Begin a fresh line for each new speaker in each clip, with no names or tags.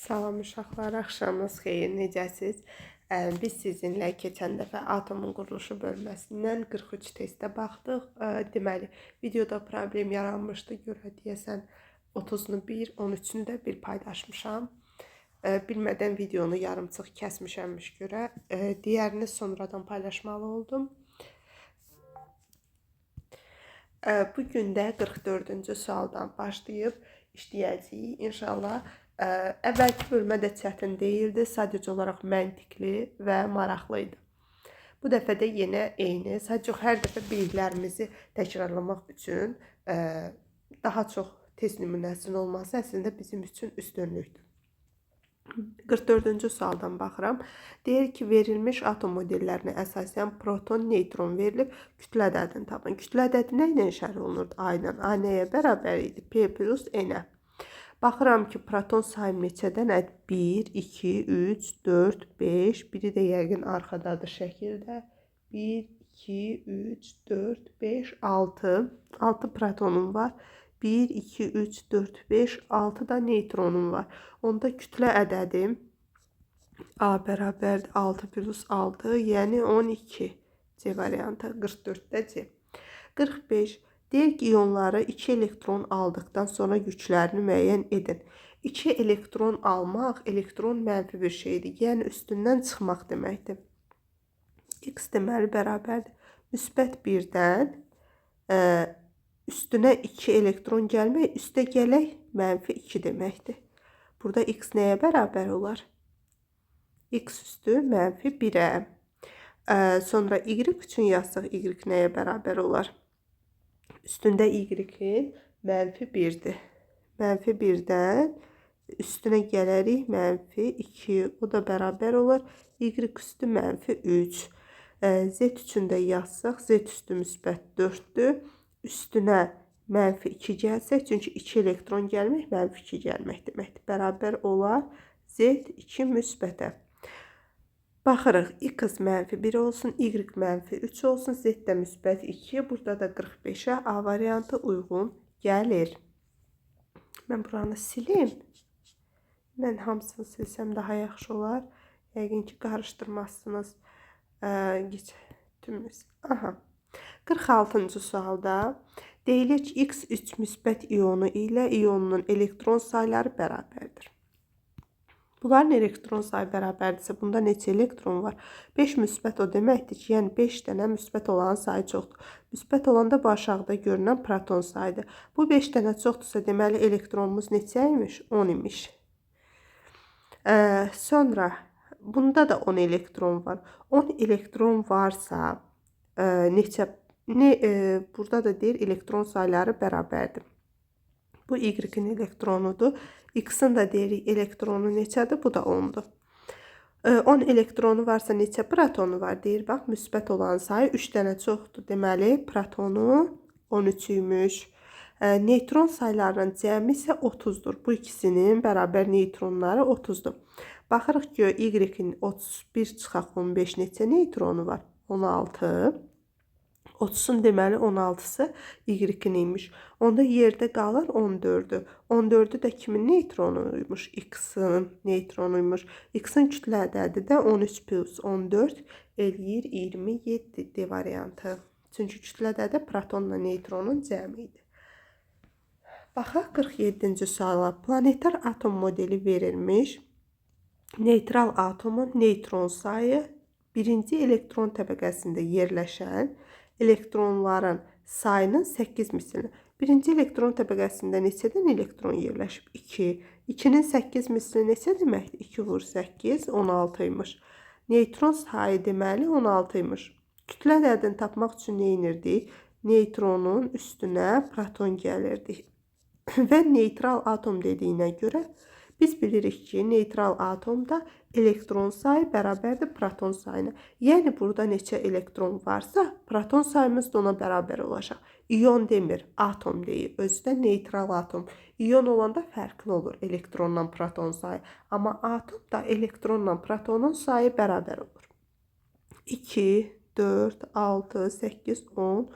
Salam uşaqlar, axşamınız xeyir, necəsiz? Biz sizinlə keçən dəfə atomun quruluşu bölməsindən 43 testə baxdıq. Deməli, videoda problem yaranmışdı, görə deyəsən 30-nu bir, 13-ünü də bir paylaşmışam. Bilmədən videonu yarımçıq kəsmişəmmiş görə, digərini sonradan paylaşmalı oldum. Bugün də 44-cü sualdan başlayıb işləyəcəyik. İnşallah əvvəlki bölmə də çətin deyildi, sadəcə olaraq məntiqli və maraqlı idi. Bu dəfə də yenə eyni, sadəcə hər dəfə biliklərimizi təkrarlamaq üçün daha çox test nümunəsinin olması əslində bizim üçün üstünlükdür. 44-cü sualdan baxıram. Deyir ki, verilmiş atom modellərinə əsasən proton, neutron verilib, kütlə ədədini tapın. Kütlə ədədi nə ilə işarə olunurdu? A ilə. A nəyə bərabər idi? P plus N-ə. Baxıram ki, proton sayım neçədən? 1, 2, 3, 4, 5. Biri də yəqin arxadadır şəkildə. 1, 2, 3, 4, 5, 6. 6 protonum var. 1, 2, 3, 4, 5, 6 da neutronum var. Onda kütlə ədədim A bərabərdir 6 plus 6, yəni 12. C variantı 44-də C. 45. Deyək ki, iyonları 2 elektron aldıqdan sonra güclərini müəyyən edin. 2 elektron almaq, elektron mənfi bir şeydir. Yəni üstündən çıxmaq deməkdir. X deməli bərabərdir. Müsbət 1-dən üstünə 2 elektron gəlmək, üstə gələk mənfi 2 deməkdir. Burada x nəyə bərabər olar? X üstü mənfi 1-ə. Sonra y üçün yazsaq, y nəyə bərabər olar? Üstündə y-in mənfi 1-dir. Mənfi 1-dən üstünə gələrik mənfi 2. O da bərabər olar. Y üstü mənfi 3. Z üçün də yazsaq, z üstü müsbət 4-dür. Üstünə mənfi 2 gəlsək, çünki 2 elektron gəlmək mənfi 2 gəlmək deməkdir. Bərabər olar Z2 müsbətə. Baxırıq, X mənfi 1 olsun, Y mənfi 3 olsun, Z də müsbət 2. Burada da 45-ə A variantı uyğun gəlir. Mən buranı silim. Mən hamısını silsəm daha yaxşı olar. Yəqin ki, qarışdırmazsınız. Aha. 46-cı sualda deyilir ki, X3 müsbət iyonu ilə iyonunun elektron sayları bərabərdir. Bunların elektron sayı bərabərdirsə, bunda neçə elektron var? 5 müsbət o deməkdir ki, yəni 5 dənə müsbət olan sayı çoxdur. Müsbət olanda bu aşağıda görünən proton sayıdır. Bu 5 dənə çoxdursa, deməli elektronumuz neçə imiş? 10 imiş. Sonra bunda da 10 elektron var. 10 elektron varsa, burada da deyir elektron sayıları bərabərdir. Bu Y-in elektronudur. X-in də deyirik elektronu neçədir? Bu da 10-dur. 10 elektronu varsa neçə protonu var? Deyir, bax, müsbət olan sayı 3 dənə çoxdur. Deməli, protonu 13 imiş. Neutron sayılarının cəmi isə 30-dur. Bu ikisinin bərabər neutronları 30-dur. Baxırıq ki, Y-in 31 çıxaq 15 neçə neutronu var? 16. 30-un deməli 16-sı Y-in imiş. Onda yerdə qalır 14-ü. 14-ü də kimin neutronuymuş? X-in neutronuymuş. X-in kütlə ədədi də 13 plus 14 eləyir 27 D variantı. Çünki kütlə ədədi protonla neutronun cəmi idi. Baxaq 47-ci suala. Planetar atom modeli verilmiş. Neytral atomun neutron sayı birinci elektron təbəqəsində yerləşən elektronların sayının 8 mislini. Birinci elektron təbəqəsində neçədən elektron yerləşib? 2. 2-nin 8 misli neçə deməkdir? 2 vur 8, 16 imiş. Neutron sayı deməli 16 imiş. Kütlə ədədini tapmaq üçün nə edirdik? Neutronun üstünə proton gəlirdik. Və neytral atom dediyinə görə biz bilirik ki, neytral atomda elektron sayı bərabərdir proton sayına. Yəni, burada neçə elektron varsa, proton sayımız da ona bərabər olacaq. İyon demir, atom deyir. Özü də neytral atom. İyon olanda fərqli olur elektronla proton sayı. Amma atomda elektronla protonun sayı bərabər olur. 2, 4, 6, 8, 10,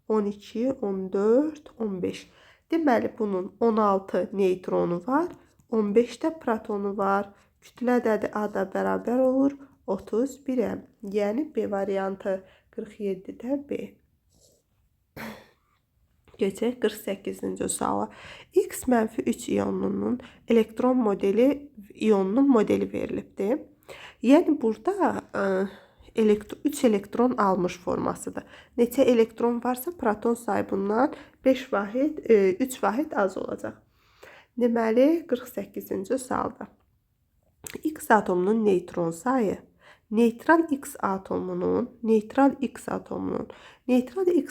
12, 14, 15. Deməli, bunun 16 neytronu var. 15 də protonu var. Kütlə ədədi A da bərabər olur 31-ə. Yəni B variantı 47-də B. Keçək 48-ci suala. X-3 ionunun ionunun modeli verilibdir. Yəni burada 3 elektron almış formasıdır. Neçə elektron varsa proton sayı bundan 3 vahid az olacaq. Deməli 48-ci sualda X atomunun neytron sayı neytral X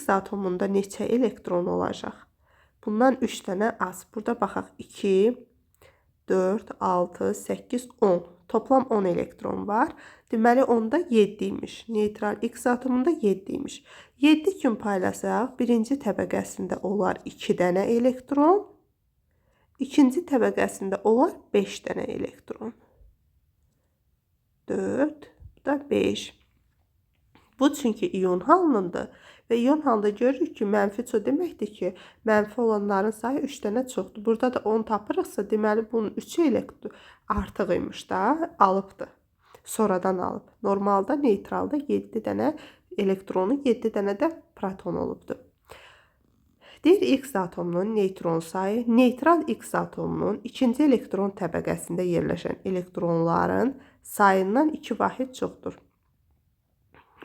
atomunda neçə elektron olacaq? Bundan 3 dənə az. Burada baxaq 2, 4, 6, 8, 10. Toplam 10 elektron var. Deməli onda 7 imiş. Neytral X atomunda 7 imiş. 7 kimi paylasaq, birinci təbəqəsində olar 2 dənə elektron. İkinci təbəqəsində olar 5 dənə elektron. 4, bu da 5. Bu çünki iyon halındadır. Və iyon halında görürük ki, mənfi o deməkdir ki, mənfi olanların sayı 3 dənə çoxdur. Burada da 10 tapırıqsa, deməli bunun 3 elektron artıq imiş da, alıbdır. Sonradan alıb. Normalda neytralda 7 dənə elektronu, 7 dənə də proton olubdur. Deyir X atomunun neytron sayı, neytral X atomunun ikinci elektron təbəqəsində yerləşən elektronların sayından 2 vahid çoxdur.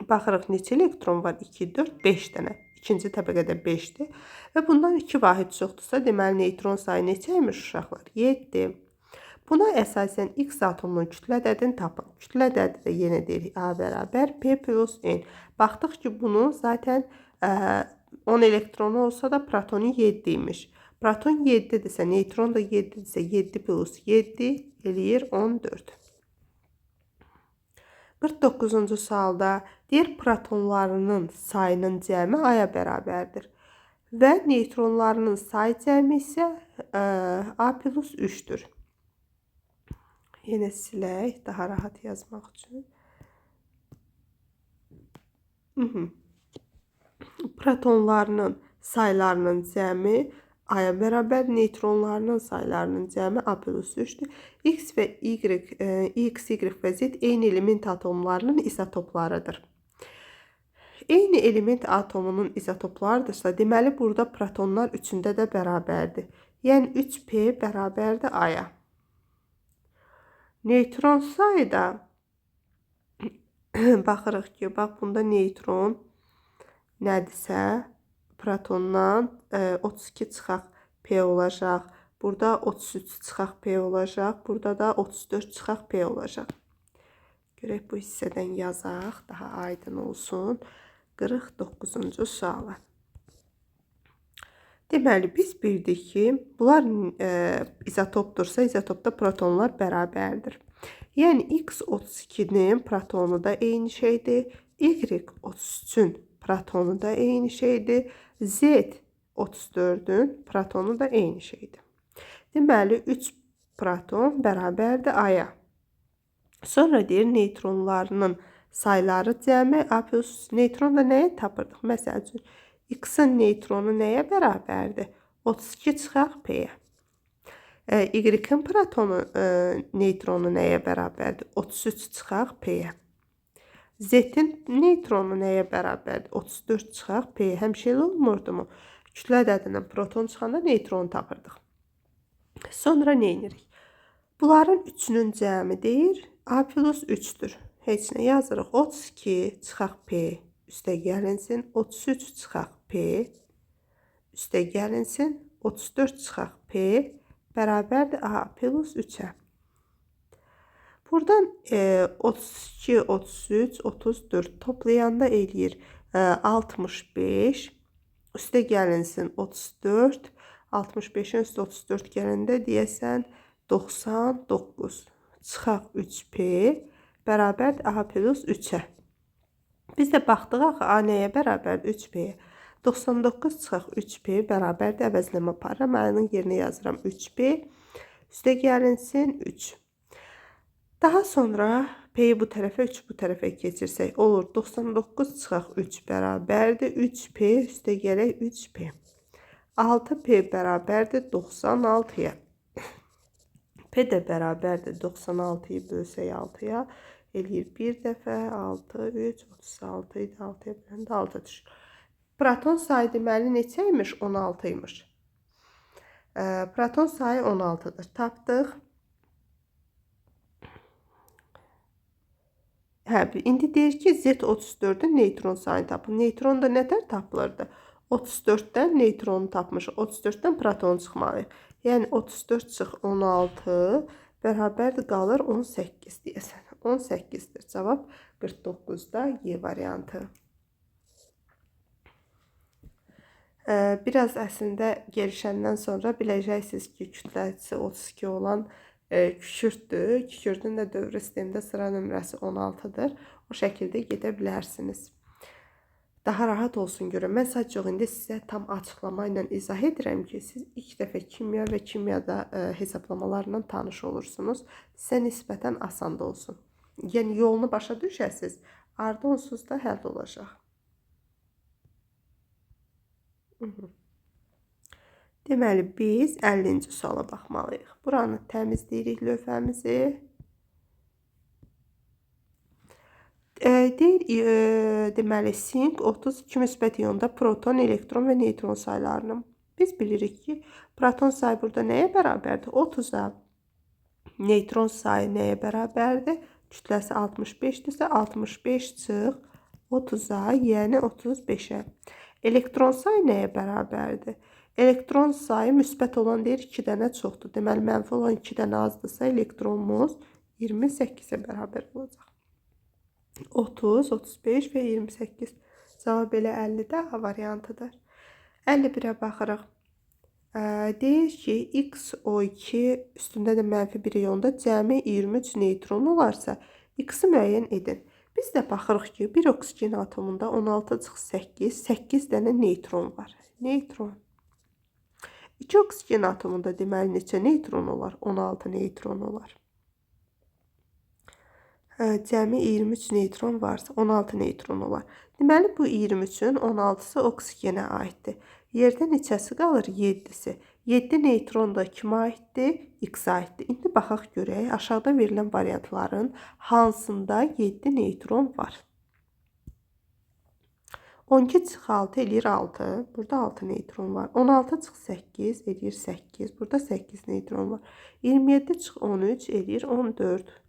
Baxırıq neçə elektron var? 2, 4, 5 dənə. İkinci təbəqədə 5-dir. Və bundan 2 vahid çoxdursa, deməli neytron sayı neçəymiş uşaqlar? 7. Buna əsasən X atomunun kütlə ədədini tapın. Kütlə ədədi də yenə deyirik A bərabər P plus N. Baxdıq ki, bunun zaten 10 elektronu olsa da protonu 7 imiş. Proton 7-dirsə, neytron da 7-dirsə, 7 plus 7 eləyir 14. 49-cu sualda deyir protonlarının sayının cəmi A-ya bərabərdir. Və neytronlarının sayı cəmi isə A plus 3-dür. Yenə silək, daha rahat yazmaq üçün. Protonlarının saylarının cəmi A-ya bərabər, neytronlarının saylarının cəmi A plus 3-dür. X, Y və Z eyni element atomlarının izotoplarıdır. Eyni element atomunun izotoplarıdırsa, deməli burada protonlar üçündə də bərabərdir. Yəni 3P bərabərdir A-ya. Neytron sayı da baxırıq ki, bax bunda neytron nədirsə, protondan 32 çıxaq P olacaq. Burada 33 çıxaq P olacaq. Burada da 34 çıxaq P olacaq. Görək bu hissədən yazaq, daha aydın olsun. 49-cu suala. Deməli, biz bildik ki, bunlar izotopdursa, izotopda protonlar bərabərdir. Yəni, X32-nin protonu da eyni şeydir. Y33-ün protonu da eyni şeydir. Z34-ün protonu da eyni şeydir. Deməli, 3 proton bərabərdir A-ya. Sonra deyir, neytronlarının sayları cəmi A plus neytron da nəyə tapırdıq? Məsəl üçün, X-in neytronu nəyə bərabərdir? 32 çıxaq P-yə. Y-in protonu neytronu nəyə bərabərdir? 33 çıxaq P-yə. Z-in neytronu nəyə bərabərdir? 34 çıxaq P-yə. Həmişə elə olmurdu mu? Kütlə ədədindən proton çıxanda neytron tapırdıq. Sonra nə edirik? Bunların üçünün cəmi deyir A plus 3-dür. Heç nə yazırıq. 32 çıxaq P üstə gəlinsin. 33 çıxaq P üstə gəlinsin. 34 çıxaq P bərabərdir A plus 3-ə. Buradan 32, 33, 34 toplayanda eləyir 65. Üstə gəlinsin 34. 65-in üstə 34 gələndə deyəsən 99. Çıxaq 3P bərabərdir A plus 3-ə. Biz də baxdıq axı A nəyə bərabərdir 3P-yə. 99 çıxaq 3P bərabərdir, əvəzləmə aparıram. A'nın yerinə yazıram 3P. Üstə gəlinsin 3. Daha sonra P'yi bu tərəfə, 3 bu tərəfə keçirsək olur. 99 çıxaq 3 bərabərdir 3P. Üstə gələk 3P. 6P bərabərdir 96-ya. P də bərabərdir 96-yı bölsək 6-ya eləyir bir dəfə 6, 3, 36 idi 6-ya böləndə 6 düşür. Proton sayı deməli neçə imiş? 16 imiş. Proton sayı 16'dır. Tapdıq. İndi deyir ki, Z34'ün neytron sayını tapın. Neytron da nətər tapılırdı? 34'dən neytronu tapmışıq. 34'dən proton çıxmalıyıq. Yəni 34 çıx 16 bərabərdir qalır 18 deyəsən. 18'dir. Cavab 49'da Y variantı. Biraz əslində gelişəndən sonra biləcəksiniz ki, kütləsi 32 olan kükürdür. Kükürdün də dövrü sistemdə sıra nömrəsi 16'dır. O şəkildə gedə bilərsiniz. Daha rahat olsun görün. Mən sadəcə indi sizə tam açıqlama ilə izah edirəm ki, siz ilk dəfə kimya və kimyada hesablamalarla tanış olursunuz. Sizə nisbətən asan da olsun. Yəni yolunu başa düşəsiz, ardı onsuz da həll olacaq. Deməli, biz 50-ci suala baxmalıyıq. Buranı təmizləyirik lövhəmizi. Deyir, deməli, sink 32 müsbət iyonda proton, elektron və neytron saylarını. Biz bilirik ki, proton sayı burada nəyə bərabərdir? 30'a. Neytron sayı nəyə bərabərdir? Kütləsi 65'dirsə 65 çıx 30'a, yəni 35'ə. Elektron sayı nəyə bərabərdir? Elektron sayı müsbət olan deyir 2 dənə çoxdur. Deməli, mənfi olan 2 dənə azdırsa elektronumuz 28'ə bərabər olacaq. 30, 35 və 28. Cavab elə 50-də A variantıdır. 51'ə baxırıq. Deyir ki, XO2 üstündə də mənfi bir iyonda cəmi 23 neytron olarsa, X-i müəyyən edin. Biz də baxırıq ki, bir oksigen atomunda 16-8, 8 dənə neytron var. Neytron. 2 oksigen atomunda deməli neçə neytron olar? 16 neytron olar. Cəmi 23 neytron varsa 16 neytron olar. Deməli, bu 23'ün 16'sı oksigenə aiddir. Yerdə neçəsi qalır? 7'si. 7 neytron da kimə aiddir? X-ə aiddir. İndi baxaq görək, aşağıda verilən variantların hansında 7 neytron var? 12 çıx 6 eləyir 6. Burada 6 neytron var. 16 çıx 8 eləyir 8. Burada 8 neytron var. 27 çıx 13 eləyir 14.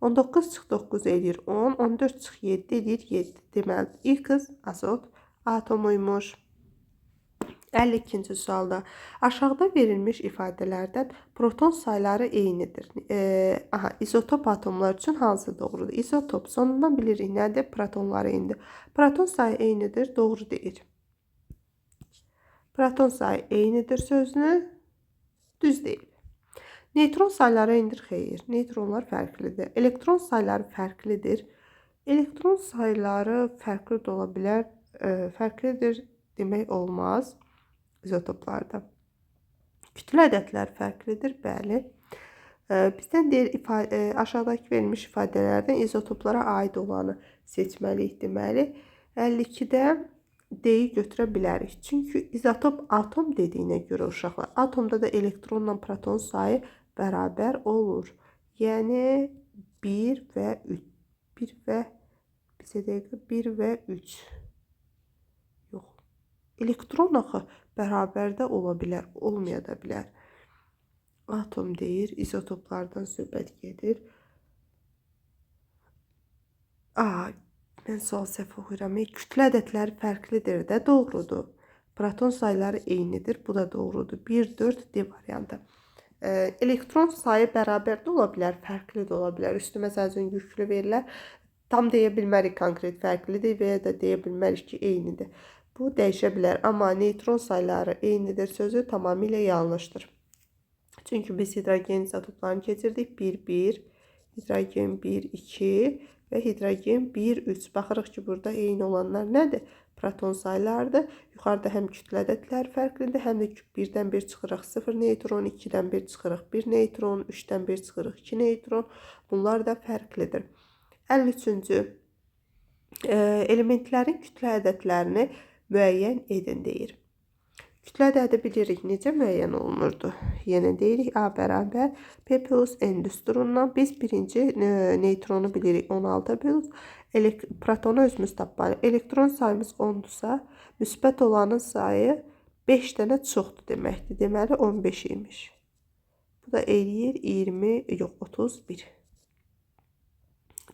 19 çıx 9 eləyir 10. 14 çıx 7 eləyir 7. Deməli, X azot atomuymuş. 52-ci sualda aşağıda verilmiş ifadələrdən proton sayları eynidir. İzotop atomlar üçün hansı doğrudur? İzotop sonundan bilirik nədir? Protonlar eynidir. Proton sayı eynidir, doğru deyir. Proton sayı eynidir sözünü düz deyil. Neytron sayları eynidir, xeyr. Neytronlar fərqlidir. Elektron sayları fərqlidir. Elektron sayları fərqli də ola bilər. Fərqlidir demək olmaz. İzotoplarda. Kütlə ədədləri fərqlidir, bəli. Bizdən deyir, aşağıdakı verilmiş ifadələrdən izotoplara aid olanı seçməliyik deməli. 52'də D-yi götürə bilərik. Çünki izotop atom dediyinə görə uşaqlar, atomda da elektronla proton sayı bərabər olur. Yəni 1 və 3. 1 və bizə dəqiqə 1 və 3. Yox. Elektron axı bərabər də ola bilər, olmaya da bilər. Atom deyir, izotoplardan söhbət gedir. Mən sual səhv oxuyuram. Kütlə ədədləri fərqlidir də, doğrudur. Proton sayları eynidir, bu da doğrudur. 1, 4, D variantı. Elektron sayı bərabər də ola bilər, fərqli də ola bilər. Üstü məsələn yüklü verirlər. Tam deyə bilmərik konkret fərqlidir və ya da deyə bilmərik ki, eynidir. Bu dəyişə bilər, amma neytron sayları eynidir sözü tamamilə yanlışdır. Çünki biz hidrogen izotoplarını keçirdik. 1, 1, hidrogen 1, 2 və hidrogen 1, 3. Baxırıq ki, burada eyni olanlar nədir? Proton saylardır. Yuxarıda həm kütlə ədədləri fərqlidir, həm də 1-dən 1 çıxırıq 0 neytron, 2-dən 1 çıxırıq 1 neytron, 3-dən 1 çıxırıq 2 neytron. Bunlar da fərqlidir. 53-cü elementlərin kütlə ədədlərini müəyyən edin deyir. Kütlə ədədi bilirik necə müəyyən olunurdu. Yenə deyirik A bərabər P plus N düsturundan biz birinci neytronu bilirik 16 plus protonu özümüz tapmalıyıq. Elektron sayımız 10-dursa, müsbət olanın sayı 5 dənə çoxdur deməkdir. Deməli 15 imiş. Bu da eləyir 20, yox 31.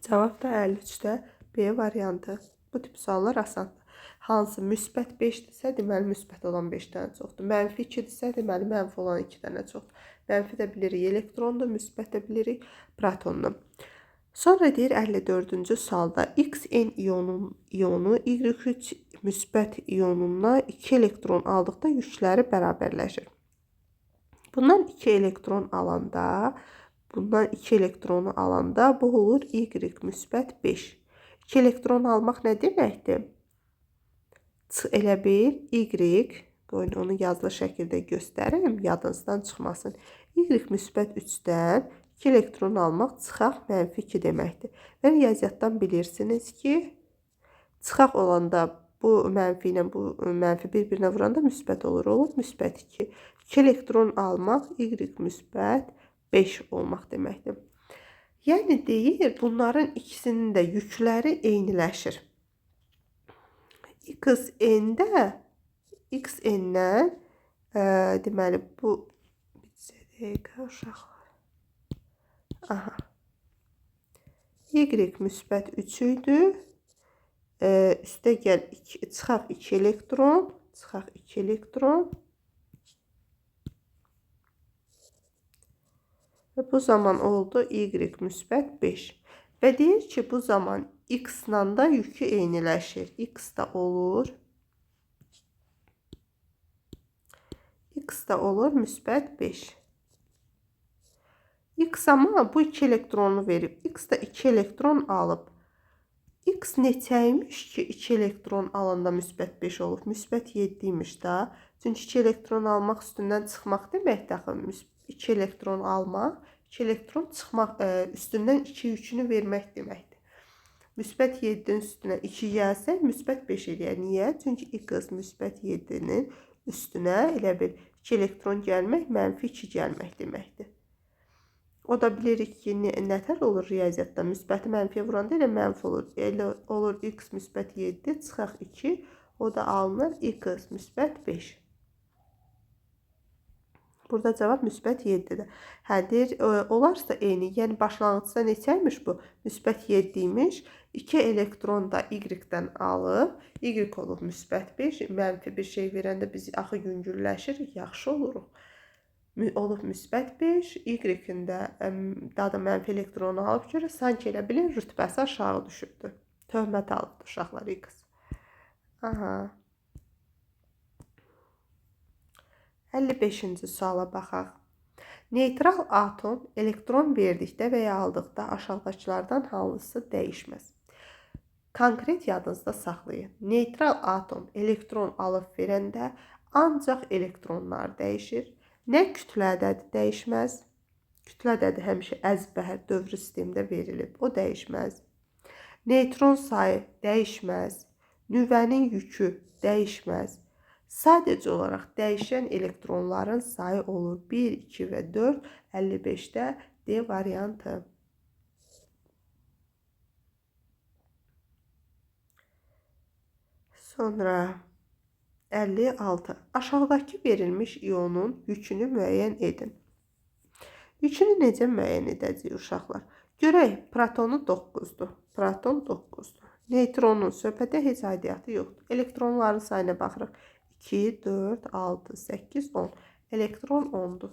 Cavab da 53-də B variantı. Bu tip suallar asandır. Hansı müsbət 5-dirsə, deməli müsbət olan 5 dənə çoxdur. Mənfi 2-dirsə, deməli mənfi olan 2 dənə çoxdur. Mənfi də bilirik elektrondur, müsbət də bilirik protondur. Sonra deyir 54-cü sualda Xn iyonu Y3 müsbət iyonuna 2 elektron aldıqda yükləri bərabərləşir. Bundan 2 elektronu alanda bu olur Y müsbət 5. 2 elektron almaq nə deməkdir? Elə bil Y, qoyun onu yazılı şəkildə göstərim, yadınızdan çıxmasın. Y müsbət 3-dən 2 elektron almaq çıxaq mənfi 2 deməkdir. Və riyaziyyatdan bilirsiniz ki, çıxaq olanda bu mənfi ilə bu mənfi bir-birinə vuranda müsbət olur. Olur müsbət 2. 2 elektron almaq Y müsbət 5 olmaq deməkdir. Yəni deyir, bunların ikisinin də yükləri eyniləşir. Xn-dən deməli bu uşaqlar. Aha. Y müsbət 3 idi. Üstə gəl çıxaq 2 elektron. Və bu zaman oldu Y müsbət 5. Və deyir ki, bu zaman X-la da yükü eyniləşir. X da olur müsbət 5. X amma bu 2 elektronu verib. X da 2 elektron alıb. X neçəymiş ki 2 elektron alanda müsbət 5 olub? Müsbət 7 imiş da. Çünki 2 elektron almaq üstündən çıxmaq deməkdir. 2 elektron almaq, 2 elektron çıxmaq, üstündən 2 yükünü vermək deməkdir. Müsbət 7-nin üstünə 2 gəlsə, müsbət 5 eləyər. Niyə? Çünki X müsbət 7-nin üstünə elə bir 2 elektron gəlmək, mənfi 2 gəlmək deməkdir. O da bilirik ki, nətər olur riyaziyyatda? Müsbəti mənfiyə vuranda elə mənfi olur. Elə olur X müsbət 7, çıxaq 2, o da alınır X müsbət 5. Burada cavab müsbət 7-dir. Hədir, olarsa eyni. Yəni başlanğıcda neçəymiş bu? Müsbət 7 imiş. 2 elektron da Y-dən alıb. Y olub müsbət 5. Mənfi bir şey verəndə biz axı yüngülləşirik, yaxşı oluruq. Olub müsbət 5. Y-in də daha da mənfi elektronu alıb görə sanki elə bilin rütbəsi aşağı düşürdü. Töhmət alıbdı uşaqlar X. Aha. 55-ci suala baxaq. Neytral atom elektron verdikdə və ya aldıqda aşağıdakılardan hansı dəyişməz? Konkret yadınızda saxlayın. Neytral atom elektron alıb verəndə ancaq elektronlar dəyişir. Nə kütlə ədədi dəyişməz? Kütlə ədədi həmişə əzbər dövrü sistemdə verilib. O dəyişməz. Neytron sayı dəyişməz. Nüvənin yükü dəyişməz. Sadəcə olaraq dəyişən elektronların sayı olur 1, 2 və 4, 55-də D variantı. Sonra 56. Aşağıdakı verilmiş iyonun yükünü müəyyən edin. Yükünü necə müəyyən edəcəyik uşaqlar? Görək, protonu 9-dur. Proton 9-dur. Neytronun söhbətə heç aidiyyatı yoxdur. Elektronların sayına baxırıq. 2, 4, 6, 8, 10. Elektron 10'dur.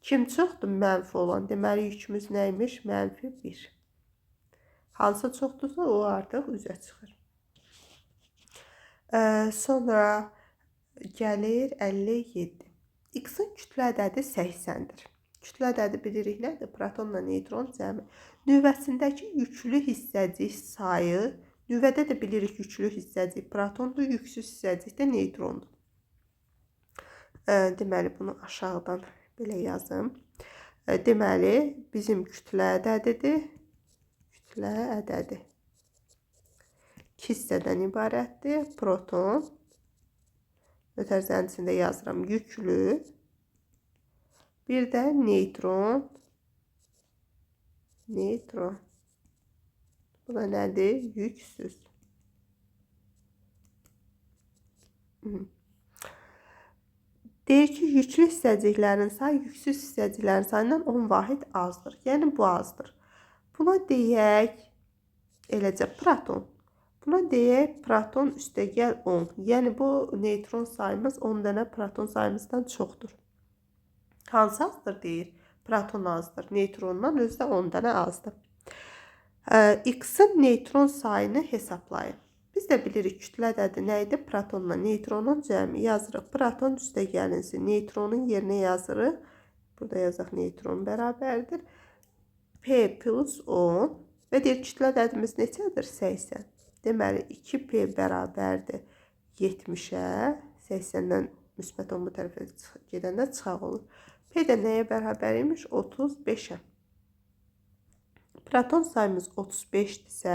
Kim çoxdur? Mənfi olan. Deməli, yükümüz nəymiş? Mənfi 1. Hansı çoxdursa, o artıq üzə çıxır. Sonra gəlir 57. X-in kütlə ədədi 80-dir. Kütlə ədədi bilirik nədir? Protonla neytron cəmi. Nüvəsindəki yüklü hissəcik sayı, nüvədə də bilirik yüklü hissəcik protondur, yüksüz hissəcik də neytrondur. Deməli, bunu aşağıdan belə yazım. Deməli, bizim kütlə ədədidir. Kütlə ədədi 2 hissədən ibarətdir. Proton mötərizənin içində yazıram. Yüklü. Bir də neytron. Neytron. Bu da nədir? Yüksüz. Deyir ki, yüklü hissəciklərin sayı yüksüz hissəciklərin sayından 10 vahid azdır. Yəni bu azdır. Buna deyək eləcə proton. Buna deyək proton üstəgəl 10. Yəni bu neytron sayımız 10 dənə proton sayımızdan çoxdur. Hansı azdır deyir? Proton azdır. Neytrondan özü də 10 dənə azdır. X-in neytron sayını hesablayın. Biz də bilirik kütlə ədədi nə idi? Protonla neytronun cəmi yazırıq. Proton üstəgəlinsi neytronun yerinə yazırıq. Burada yazaq neytron bərabərdir. P plus 10 və deyir kütlə ədədimiz neçədir? 80. Deməli 2P bərabərdir 70-ə. 80-dən müsbət 10 bu tərəfə gedəndə çıxaq olur. P də nəyə bərabər imiş? 35-ə. Proton sayımız 35-dirsə,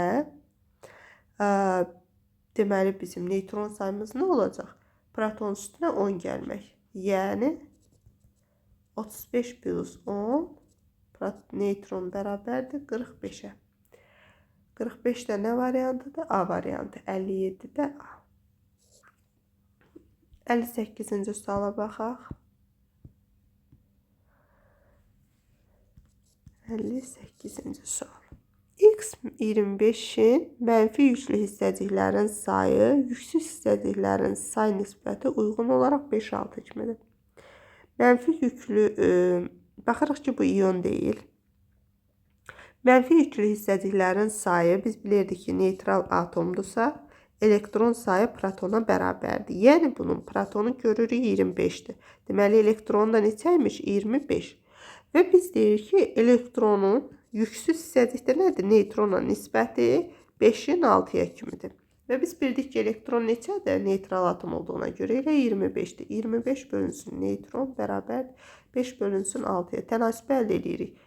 deməli bizim neytron sayımız nə olacaq? Proton üstünə 10 gəlmək. Yəni 35 plus 10 neytron bərabərdir 45-ə. 45 də nə variantıdır? A variantı. 57 də A. 58-ci suala baxaq. 58-ci sual. X25-in mənfi yüklü hissəciklərin sayı yüksüz hissəciklərin say nisbəti uyğun olaraq 5-6 kimidir. Mənfi yüklü, baxırıq ki, bu iyon deyil. Mənfi yüklü hissəciklərin sayı biz bilirdik ki, neytral atomdursa, elektron sayı protona bərabərdir. Yəni bunun protonu görürük 25-dir. Deməli elektron da neçəymiş? 25. Və biz deyirik ki, elektronun yüksüz hissəcikdə nədir? Neytrona nisbəti 5-in 6-ya kimidir. Və biz bildik ki, elektron neçədir? Neytral atom olduğuna görə elə 25-dir. 25 bölünsün neytron bərabər 5 bölünsün 6-ya. Tənasübü əldə edirik.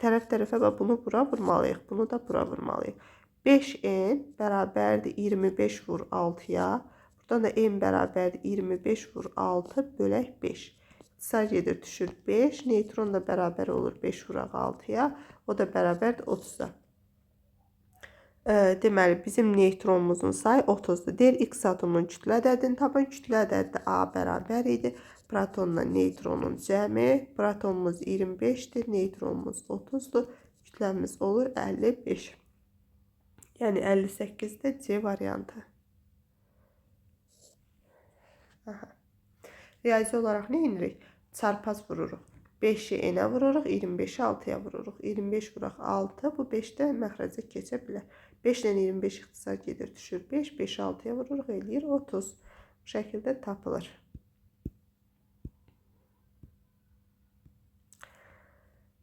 Tərəf-tərəfə bunu bura vurmalıyıq. Bunu da bura vurmalıyıq. 5n bərabərdir 25 vur 6-ya. Buradan da n bərabərdir 25 vur 6 bölək 5. İxtisar gedir, düşür 5. Neytron da bərabər olur 5 vuraq 6-ya. O da bərabərdir 30-a. Deməli, bizim neytronumuzun sayı 30-dur. Deyir, X atomunun kütlə ədədini tapın. Kütlə ədədi A bərabər idi. Protonla neytronun cəmi. Protonumuz 25-dir. Neytronumuz 30-dur. Kütləmiz olur 55. Yəni 58-də C variantı. Riyazi olaraq nə edirik? Çarpaz vururuq. 5-i n-ə vururuq, 25-i 6-ya vururuq. 25 vuraq 6, bu 5-də məxrəcə keçə bilər. 5 ilə 25 ixtisar gedir, düşür 5. 5-i 6-ya vururuq, eləyir 30. Bu şəkildə tapılır.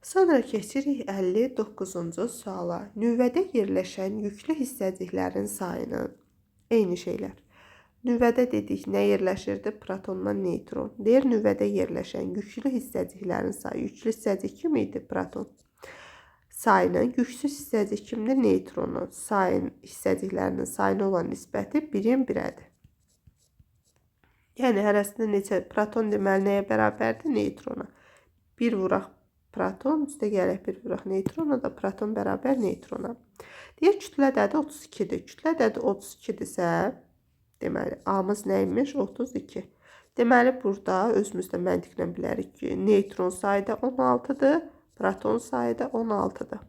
Sonra keçirik 59-cu suala. Nüvədə yerləşən yüklü hissəciklərin sayının eyni şeylər. Nüvədə dedik, nə yerləşirdi? Protonla neytron. Deyir, nüvədə yerləşən yüklü hissəciklərin sayı. Yüklü hissəcik kim idi? Proton. Sayının yüksüz hissəcik kimdir? Neytronun. Hissəciklərinin sayına olan nisbəti 1-in 1-ədir. Yəni, hərəsində neçə? Proton deməli nəyə bərabərdir? Neytrona. 1 vuraq proton, üstə gələk 1 vuraq neytrona da proton bərabər neytrona. Deyir, kütlə ədədi 32-dir. Kütlə ədədi 32-dirsə, deməli, A-mız nəymiş? 32. Deməli, burada özümüz də məntiqlə bilərik ki, neytron sayı da 16-dır, proton sayı da 16-dır.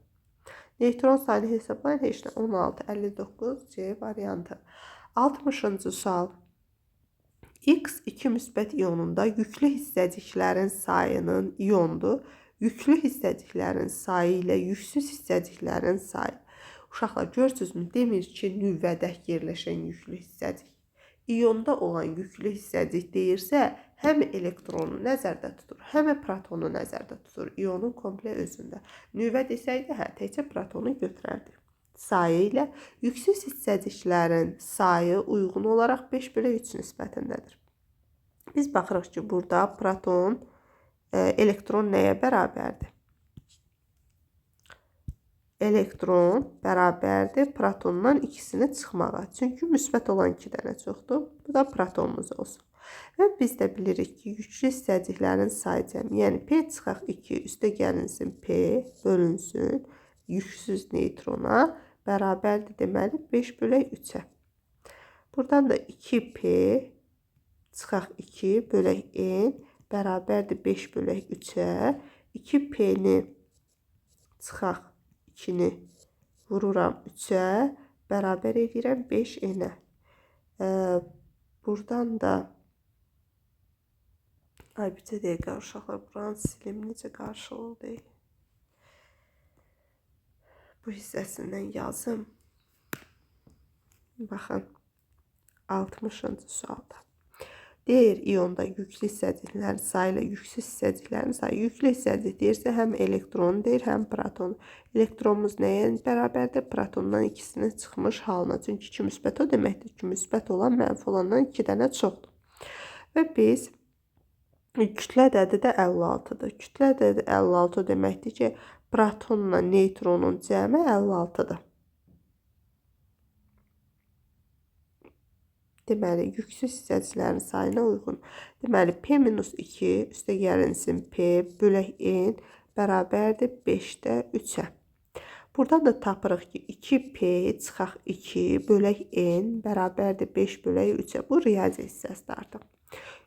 Neytron sayını hesablayın, heç nə 16, 59, C variantı. 60-cı sual. X2 müsbət iyonunda yüklü hissəciklərin sayının iyondur. Yüklü hissəciklərin sayı ilə yüksüz hissəciklərin sayı. Uşaqlar, görürsünüzmü? Demir ki, nüvədə yerləşən yüklü hissəcik. İyonda olan yüklü hissəcik deyirsə, həm elektronu nəzərdə tutur, həm protonu nəzərdə tutur. İyonun komple özündə. Nüvə desəydi, təkcə protonu götürərdi. Sayı ilə yüksüz hissəciklərin sayı uyğun olaraq 5/3 nisbətindədir. Biz baxırıq ki, burada proton, elektron nəyə bərabərdir? Elektron bərabərdir protondan ikisini çıxmağa. Çünki müsbət olan 2 dənə çoxdur. Bu da protonumuz olsun. Və biz də bilirik ki, yüklü hissəciklərin sayı cəmi, yəni P çıxaq 2 üstə gəlinsin P bölünsün yüksüz neytrona bərabərdir deməli 5/3-ə. Buradan da 2P çıxaq 2 bölək N bərabərdir 5/3-ə. 2P-ni çıxaq 2-ni vururam 3-ə bərabər edirəm 5N-ə. Buradan da bir dəqiqə uşaqlar, buranı silim, necə qarşı oldu? Bu hissəsindən yazım. Baxın, 60-cı sualda. Deyir, iyonda yüklü hissəciklərin sayı ilə yüksüz hissəciklərin sayı. Yüklü hissəcik deyirsə, həm elektron deyir, həm proton. Elektronumuz nəyə bərabərdir? Protondan ikisinin çıxmış halına. Çünki 2 müsbət o deməkdir ki, müsbət olan mənfi olandan 2 dənə çoxdur. Və biz kütlə ədədi də 56-dır. Kütlə ədədi 56 deməkdir ki, protonla neytronun cəmi 56-dır. Deməli, yüksüz hissəciklərin sayına uyğun. Deməli, P-2 üstə gəlinsin P bölək N bərabərdir 5/3-ə. Buradan da tapırıq ki, 2P çıxaq 2 bölək N bərabərdir 5/3-ə. Bu riyazi hissəsidir artıq.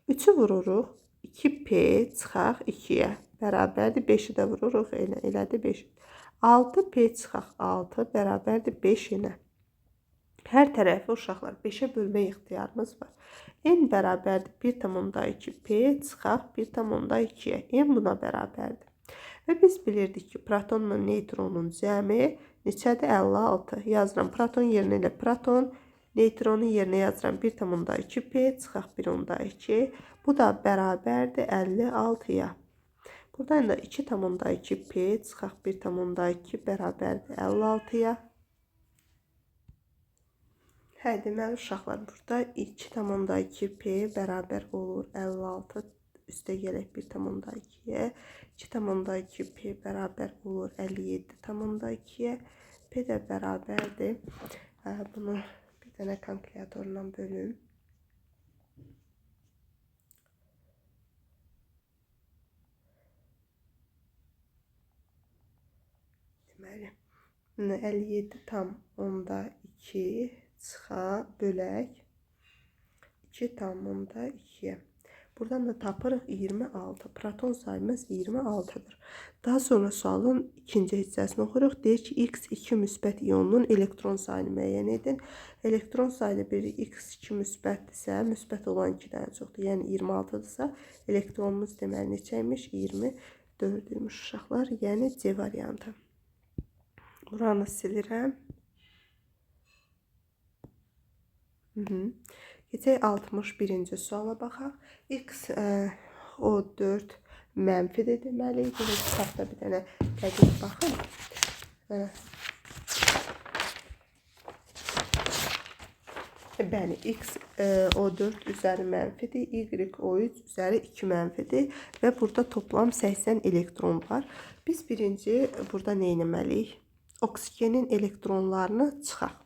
3-ü vururuq 2P çıxaq 2-yə bərabərdir 5-i də vururuq N-ə, elədir 5. 6P çıxaq 6 bərabərdir 5-ə. Hər tərəfi uşaqlar 5-ə bölmək ixtiyarımız var. N bərabərdir 1,2P çıxaq 1,2-yə. N buna bərabərdir. Və biz bilirdik ki, protonla neytronun cəmi neçədir? 56. Yazıram proton yerinə ilə proton, neytronun yerinə yazıram 1,2P çıxaq 1,2. Bu da bərabərdir 56-ya. Buradan da 2,2P çıxaq 1,2 bərabərdir 56-ya. Hə, deməli uşaqlar, burada 2,2P bərabər olur 56 üstə gələk 1,2-yə. 2,2P bərabər olur 57,2-yə. P də bərabərdir. Bunu bir dənə kalkulyatorla bölüm. Deməli, 57,2 çıxa bölək 2,2-yə. Buradan da tapırıq 26. Proton sayımız 26-dır. Daha sonra sualın ikinci hissəsini oxuyuruq. Deyir ki, X2 müsbət iyonunun elektron sayını müəyyən edin. Elektron sayını biri X2 müsbətdirsə, müsbət olan 2-dən çoxdur. Yəni 26-dırsa, elektronumuz deməli neçəymiş? 24-müş uşaqlar. Yəni C variantı. Buranı silirəm. Keçək 61-ci suala baxaq. X O4 mənfidir deməli. Belə kitabda bir dənə dəqiq baxın. Bəli, X O4 üzəri mənfidir, Y O3 üzəri 2 mənfidir və burada toplam 80 elektron var. Biz birinci burada nə etməliyik? Oksigenin elektronlarını çıxaq.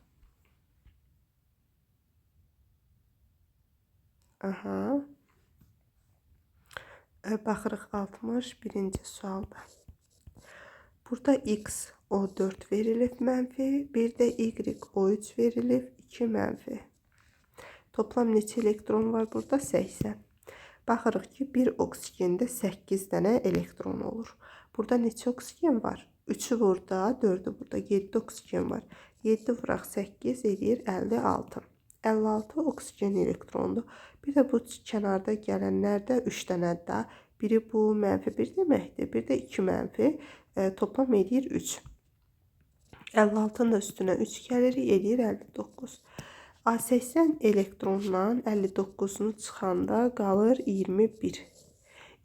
Baxırıq 61-ci sualda. Burada X O4 verilib mənfi, bir də Y O3 verilib 2 mənfi. Toplam neçə elektron var burada? 80. Baxırıq ki, bir oksigende 8 dənə elektron olur. Burada neçə oksigen var? 3'ü burada, 4'ü burada. 7 oksigen var. 7 vuraq 8 edir 56. 56 oksigen elektrondur. Bir də bu kənarda gələnlərdə 3 dənədir də. Biri bu mənfi 1 deməkdir. Bir də 2 mənfi. Toplam edir 3. 56'nın da üstünə 3 gəlir, edir 59. A80 elektrondan 59'unu çıxanda qalır 21.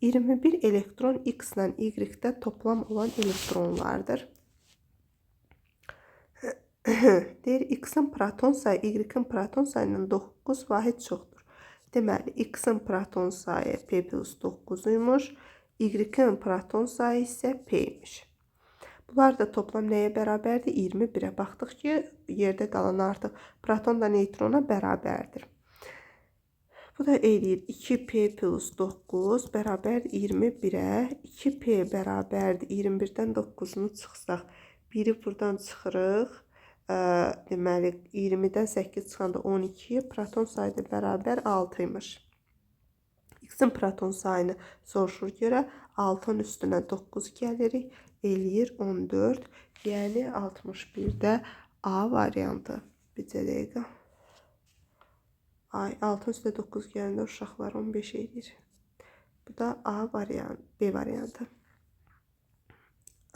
21 elektron X ilə Y-də toplam olan elektronlardır. Deyir, X-in proton sayı Y-in proton sayından 9 vahid çoxdur. Deməli, X-in proton sayı P plus 9 imiş, Y-in proton sayı isə P imiş. Bunlar da toplam nəyə bərabərdir? 21'ə. Baxdıq ki, yerdə qalan artıq proton da neytrona bərabərdir. Bu da eləyir 2p plus 9 bərabər 21-ə. 2p bərabərdir 21-dən 9-unu çıxsaq 1-i buradan çıxırıq. Deməli 20-dən 8 çıxanda 12, proton sayı da bərabər 6 imiş. X-in proton sayını soruşur görə 6-nın üstünə 9 gəlirik. Eləyir 14. Yəni 61-də A variantı. Bircə dəqiqə. Ay 6 üstə 9 gələndə uşaqlar 15 edir. Bu da A variantı, B variantı.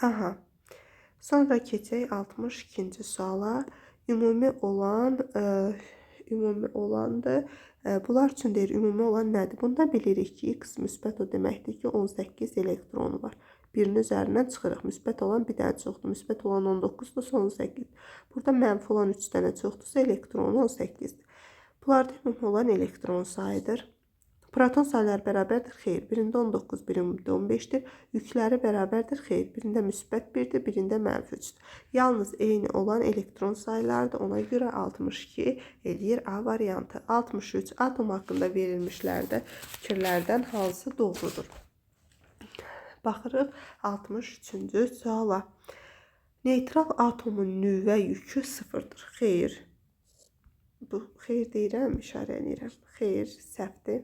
Aha. Sonra keçək 62-ci suala. Ümumi olandır. Bunlar üçün deyir, ümumi olan nədir? Bunda bilirik ki, X müsbət o deməkdir ki, 18 elektronu var. Birinin üzərindən çıxırıq. Müsbət olan bir dənə çoxdur. Müsbət olan 19-dursa 18. Burada mənfi olan 3 dənə çoxdursa elektronu 18-dir. Bunlarda ümumi olan elektron sayıdır. Proton sayıları bərabərdir, xeyr. Birində 19, birində 15-dir. Yükləri bərabərdir, xeyr. Birində müsbət 1-dir, birində mənfi 3-dür. Yalnız eyni olan elektron sayılardır. Ona görə 62 eləyir A variantı. 63 atom haqqında verilmişlərdə fikirlərdən hansı doğrudur? Baxırıq 63-cü suala. Neytral atomun nüvə yükü sıfırdır. Xeyr. Bu xeyr deyirəm, işarə edirəm. Xeyr, səhvdir.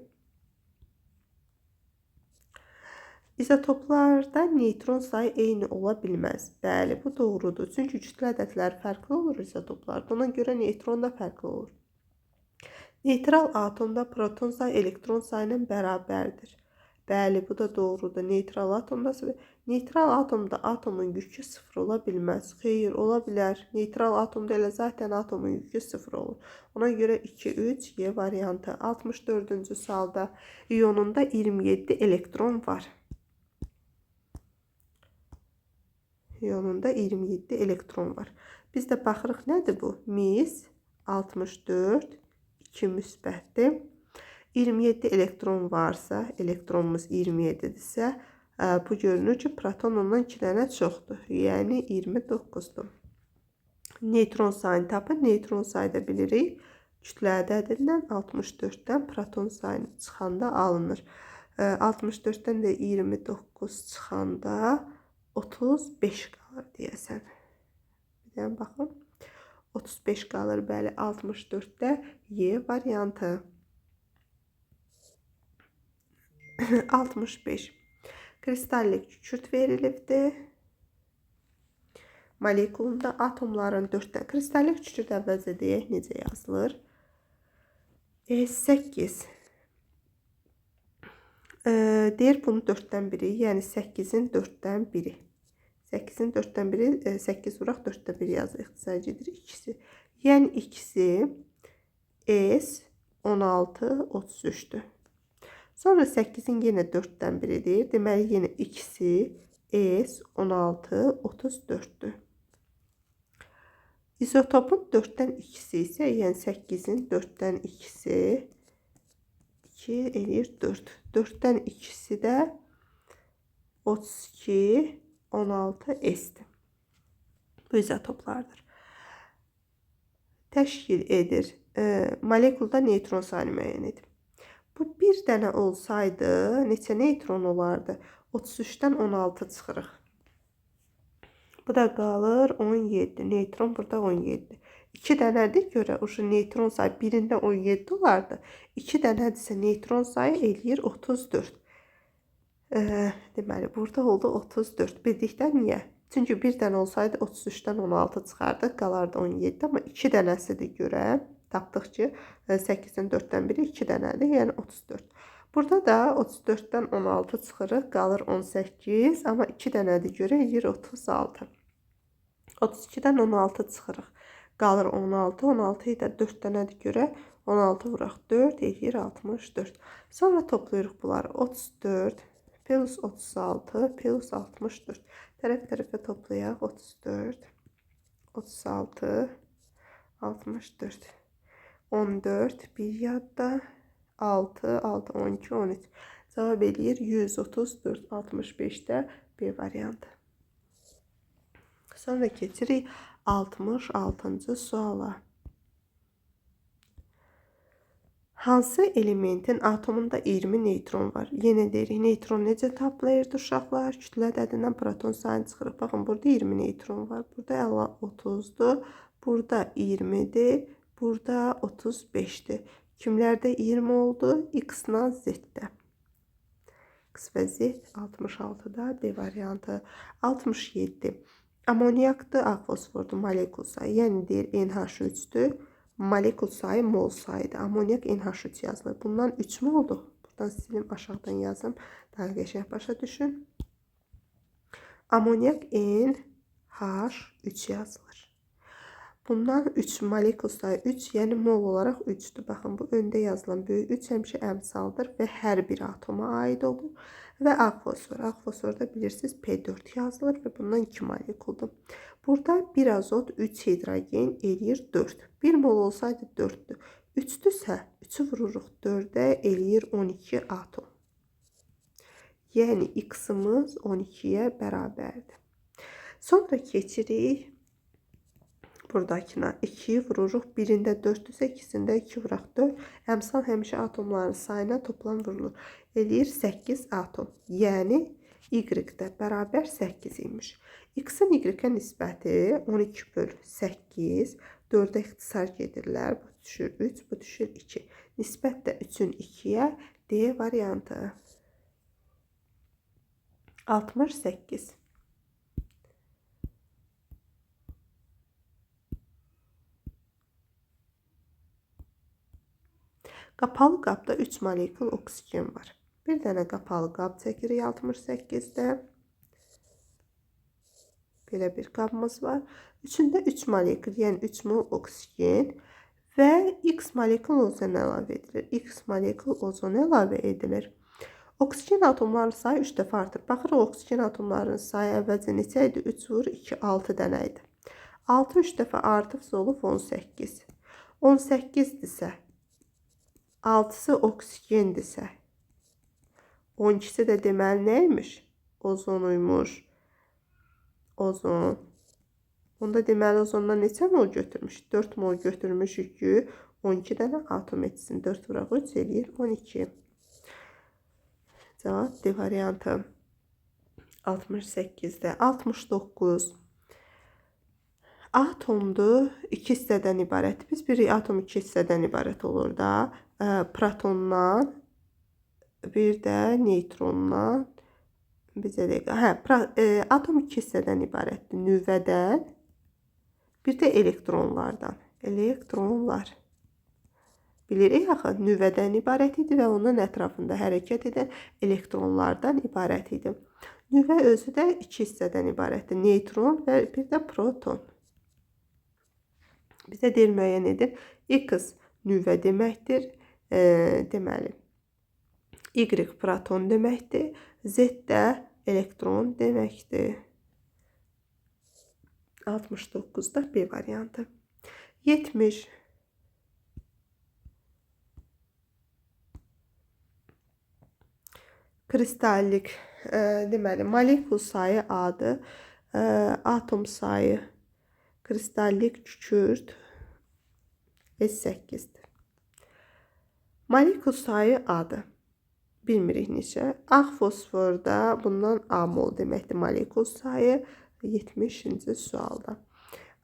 İzotoplarda neytron sayı eyni ola bilməz. Bəli, bu doğrudur. Çünki kütlə ədədləri fərqli olur izotoplarda. Ona görə neytron da fərqli olur. Neytral atomda proton sayı elektron sayı ilə bərabərdir. Bəli, bu da doğrudur. Neytral atomda atomun yükü sıfır ola bilməz. Xeyr, ola bilər. Neytral atomda elə zaten atomun yükü sıfır olur. Ona görə 2-3 Y variantı. 64-cü sualda iyonunda 27 elektron var. İyonunda 27 elektron var. Biz də baxırıq, nədir bu? Mis 64, 2 müsbətdir. 27 elektron varsa, elektronumuz 27-dirsə, bu görünür ki, proton ondan 2 dənə çoxdur. Yəni 29-dur. Neytron sayını tapın. Neytron sayı da bilirik. Kütlə ədədindən 64-dən proton sayını çıxanda alınır. 64-dən də 29 çıxanda 35 qalır deyəsən. Bir dənə baxın. 35 qalır, bəli, 64-də Y variantı. 65. Kristallik kükürt verilibdir. Molekulunda atomların 4-dən. Kristallik kükürt əvvəlcə deyək, necə yazılır? 8. Deyir bunun 4-dən biri, yəni 8-in 4-dən biri. 8-in 4-dən biri, 8 vuraq 4-də 1 yazı ixtisarcıdır, ikisi. Yəni ikisi S 16, 33'dür. Sonra 8-in yenə 4-dən biridir. Deməli, yenə ikisi S 16, 34'dür. İzotopun 4-dən ikisi isə, yəni 8-in 4-dən ikisi 2 eləyir 4. 4-dən ikisi də 32, 16 S-dir. Bu izotoplardır. Təşkil edir. Molekulda neytron sayını müəyyən edin. Bu bir dənə olsaydı neçə neytron olardı? 33-dən 16 çıxırıq. Bu da qalır 17. Neytron burada 17. 2 dənədir görə neytron sayı birində 17 olardı. 2 dənədirsə neytron sayı eləyir 34. Deməli burada oldu 34. Bildikdən niyə? Çünki bir dənə olsaydı 33-dən 16 çıxardı, qalardı 17. Amma 2 dənəsidir görə tapdıq ki 8-in 4-dən biri 2 dənədir, yəni 34. Burada da 34-dən 16 çıxırıq, qalır 18, amma 2 dənədir görə eləyir 36. 32-dən 16 çıxırıq, qalır 16, 16-yı da 4 dənədir görə 16 vuraq 4 eləyir 64. Sonra toplayırıq bunları, 34 plus 36 plus 64. Tərəf-tərəfə toplayaq, 34, 36, 64. 14, bir yadda, 6, 6, 12, 13. Cavab eləyir 134, 65-də B variantı. Sonra keçirik 66-cı suala. Hansı elementin atomunda 20 neytron var? Yenə deyirik, neytron necə taplayırdı uşaqlar? Kütlə ədədindən proton sayını çıxırıq. Baxın, burada 20 neytron var. Burada 30'dur. Burada 20'dir. Burada 35'dir. Kimlərdə 20 oldu? X-la Z-də. X və Z 66'da B variantı. 67. Amoniyakdır, ağ fosfordur, molekul sayı. Yəni deyir NH3'dür. Molekul sayı mol sayıdır. Amoniyak NH3 yazılır. Bundan 3 mü oldu? Buradan silim, aşağıdan yazım. Daha qəşəng başa düşün. Amoniyak NH3 yazılır. Bundan 3 molekul sayı 3, yəni mol olaraq 3'dür. Baxın, bu öndə yazılan böyük 3 həmişə əmsaldır və hər bir atoma aid olur. Və ağ fosfor. Ağ fosforda bilirsiniz P4 yazılır və bundan 2 molekuldur. Burada 1 azot, 3 hidrogen eləyir 4. 1 mol olsaydı 4'dür. 3'dürsə 3'ü vururuq 4'ə eləyir 12 atom. Yəni X-ımız 12'yə bərabərdir. Sonra keçirik buradakına. 2'yi vururuq. Birində 4'dürsə ikisində 2 vuraq 4. Əmsal həmişə atomların sayına toplam vurulur. Eləyir 8 atom. Yəni Y-də bərabər 8 imiş. X-in Y-ə nisbəti 12/8. 4'ə ixtisar gedirlər. Bu düşür 3, bu düşür 2. Nisbət də 3'ün 2'yə. D variantı. 68. Qapalı qabda 3 molekul oksigen var. Bir dənə qapalı qab çəkirik 68'də. Belə bir qabımız var. İçində 3 molekul, yəni 3 mol oksigen və X molekul ozon əlavə edilir. X molekul ozon əlavə edilir. Oksigen atomlarının sayı 3 dəfə artır. Baxırıq, oksigen atomlarının sayı əvvəlcə neçə idi? 3 vur 2, 6 dənə idi. 6 3 dəfə artıbsa olub 18. 18'dirsə, 6'sı oksigendirsə, 12'si də deməli nəymiş? Ozonuymuş. Ozon. Onda deməli ozondan neçə mol götürmüş? 4 mol götürmüşük ki, 12 dənə atom etsin. 4 vuraq 3 eləyir 12. Cavab D variantı. 68'də. 69. Atomdur, 2 hissədən ibarət. Biz bir atom 2 hissədən ibarət olur da. Protondan, bir də neutrondan. Bizə dəqiqə. Atom 2 hissədən ibarətdir. Nüvədən, bir də elektronlardan. Elektronlar. Bilirik axı, nüvədən ibarət idi və onun ətrafında hərəkət edən elektronlardan ibarət idi. Nüvə özü də 2 hissədən ibarətdir. Neutron və bir də proton. Bizə deyir, müəyyən edir. X nüvə deməkdir. Deməli, Y proton deməkdir. Z də elektron deməkdir. 69'da B variantı. 70. Kristallik, deməli, molekul sayı A'dır. Atom sayı kristallik kükürt S8'dir. Molekul sayı A'dır. Bilmirik neçə. Ağ fosforda bundan A mol deməkdir molekul sayı 70-ci sualda.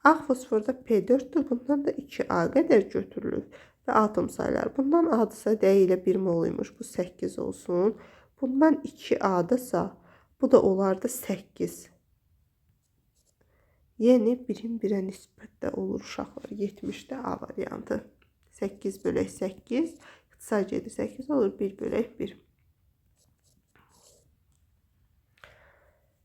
Ağ fosforda P4'dür. Bundan da 2A qədər götürülür. Və atom sayıları. Bundan A-dırsa dəyilə 1 moluymuş. Bu 8 olsun. Bundan 2A-dırsa bu da olardı 8. Yəni 1'in 1'ə nisbətdə olur uşaqlar. 70'də A variantı. 8/8. İxtisar gedir 8 olur. 1/1.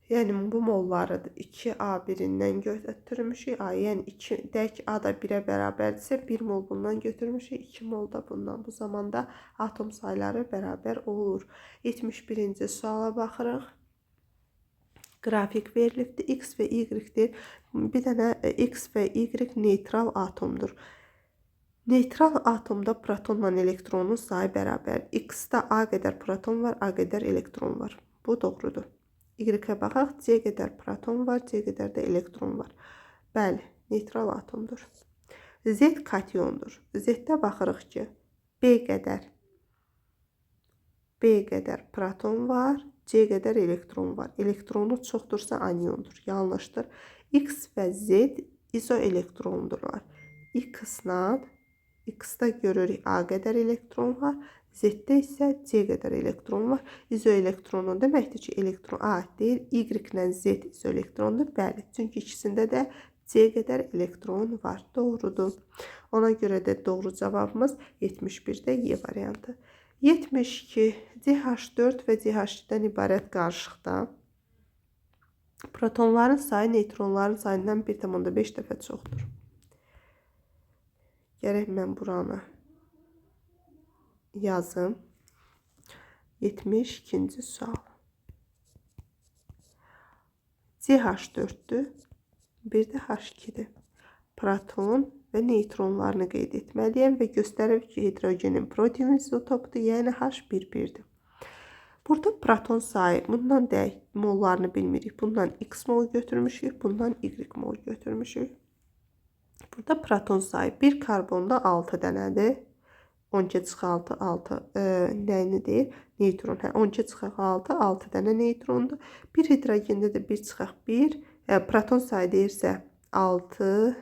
Yəni bu molları 2A1-dən götürmüşük. Yəni 2 dək A da 1'ə bərabərdirsə 1 mol bundan götürmüşük. 2 mol da bundan. Bu zamanda atom sayıları bərabər olur. 71-ci suala baxırıq. Qrafik verilibdir. X və Y-dir. Bir dənə X və Y neytral atomdur. Neytral atomda protonla elektronun sayı bərabər. X-da A qədər proton var, A qədər elektron var. Bu doğrudur. Y-ə baxaq, C qədər proton var, C qədər də elektron var. Bəli, neytral atomdur. Z kationdur. Z-də baxırıq ki, B qədər proton var, C qədər elektron var. Elektronu çoxdursa anyondur. Yanlışdır. X və Z izoelektronudurlar. X-da görürük A qədər elektron var, Z-də isə C qədər elektron var. İzoelektronun deməkdir ki, elektron A deyil, Y-lə Z izoelektrondur. Bəli, çünki ikisində də C qədər elektron var. Doğrudur. Ona görə də doğru cavabımız 71-də Y variantı. 72. CH4 və CH2-dən ibarət qarışıqda protonların sayı neutronların sayından 1,5 dəfə çoxdur. Gərək mən buranı yazım. 72-ci sual. CH4-dür, bir də H2-dir. Proton və neutronlarını qeyd etməliyəm və göstərir ki, hidrogenin proton izotopudur, yəni H11-dir. Burada proton sayı, bundan deyək, mollarını bilmirik. Bundan X mol götürmüşük, bundan Y mol götürmüşük. Burada proton sayı bir karbonda 6 dənədir. 12-6, 6 nəyini deyir? Neutron. 12-6, 6 dənə neutrondur. Bir hidrogende də 1-1, proton sayı deyirsə 6,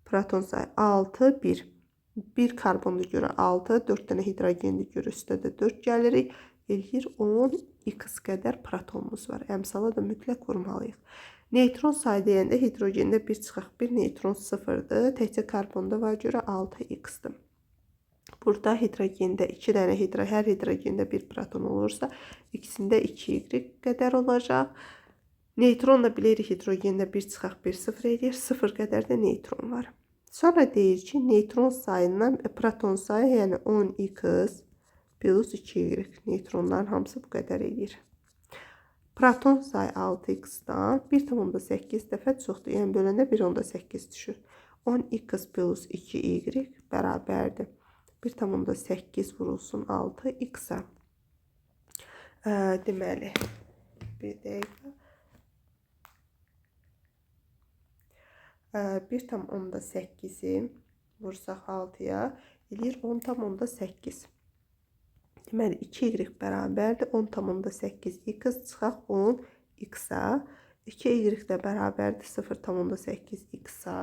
proton sayı 6, 1. Bir karbonda görə 6, 4 dənə hidrogendə görə üstə də 4 gəlirik. Eləyir 10 X qədər protonumuz var. Əmsala da mütləq vurmalıyıq. Neutron sayı deyəndə hidrogende 1-1, neutron 0-dır. Təkcə karbonda var görə 6X-dir. Burada hidrogende 2 dənə hər hidrogende 1 proton olursa, ikisində 2Y qədər olacaq. Neutron da bilirik hidrogende 1-1, 0 edir. 0 qədər də neutron var. Sonra deyir ki, neutron sayından proton sayı, yəni 10X plus 2Y. Neutronların hamısı bu qədər edir. Proton sayı 6X-dan 1,8 dəfə çoxdur. Yəni böləndə 1,8 düşür. 10X plus 2Y bərabərdir. 1,8 vurulsun 6X-a. Deməli, bir dəqiqə. 1,8-i vursaq 6-ya eləyir 10,8. Deməli, 2Y bərabərdir 10,8X çıxaq 10X-a. 2Y də bərabərdir 0,8X-a.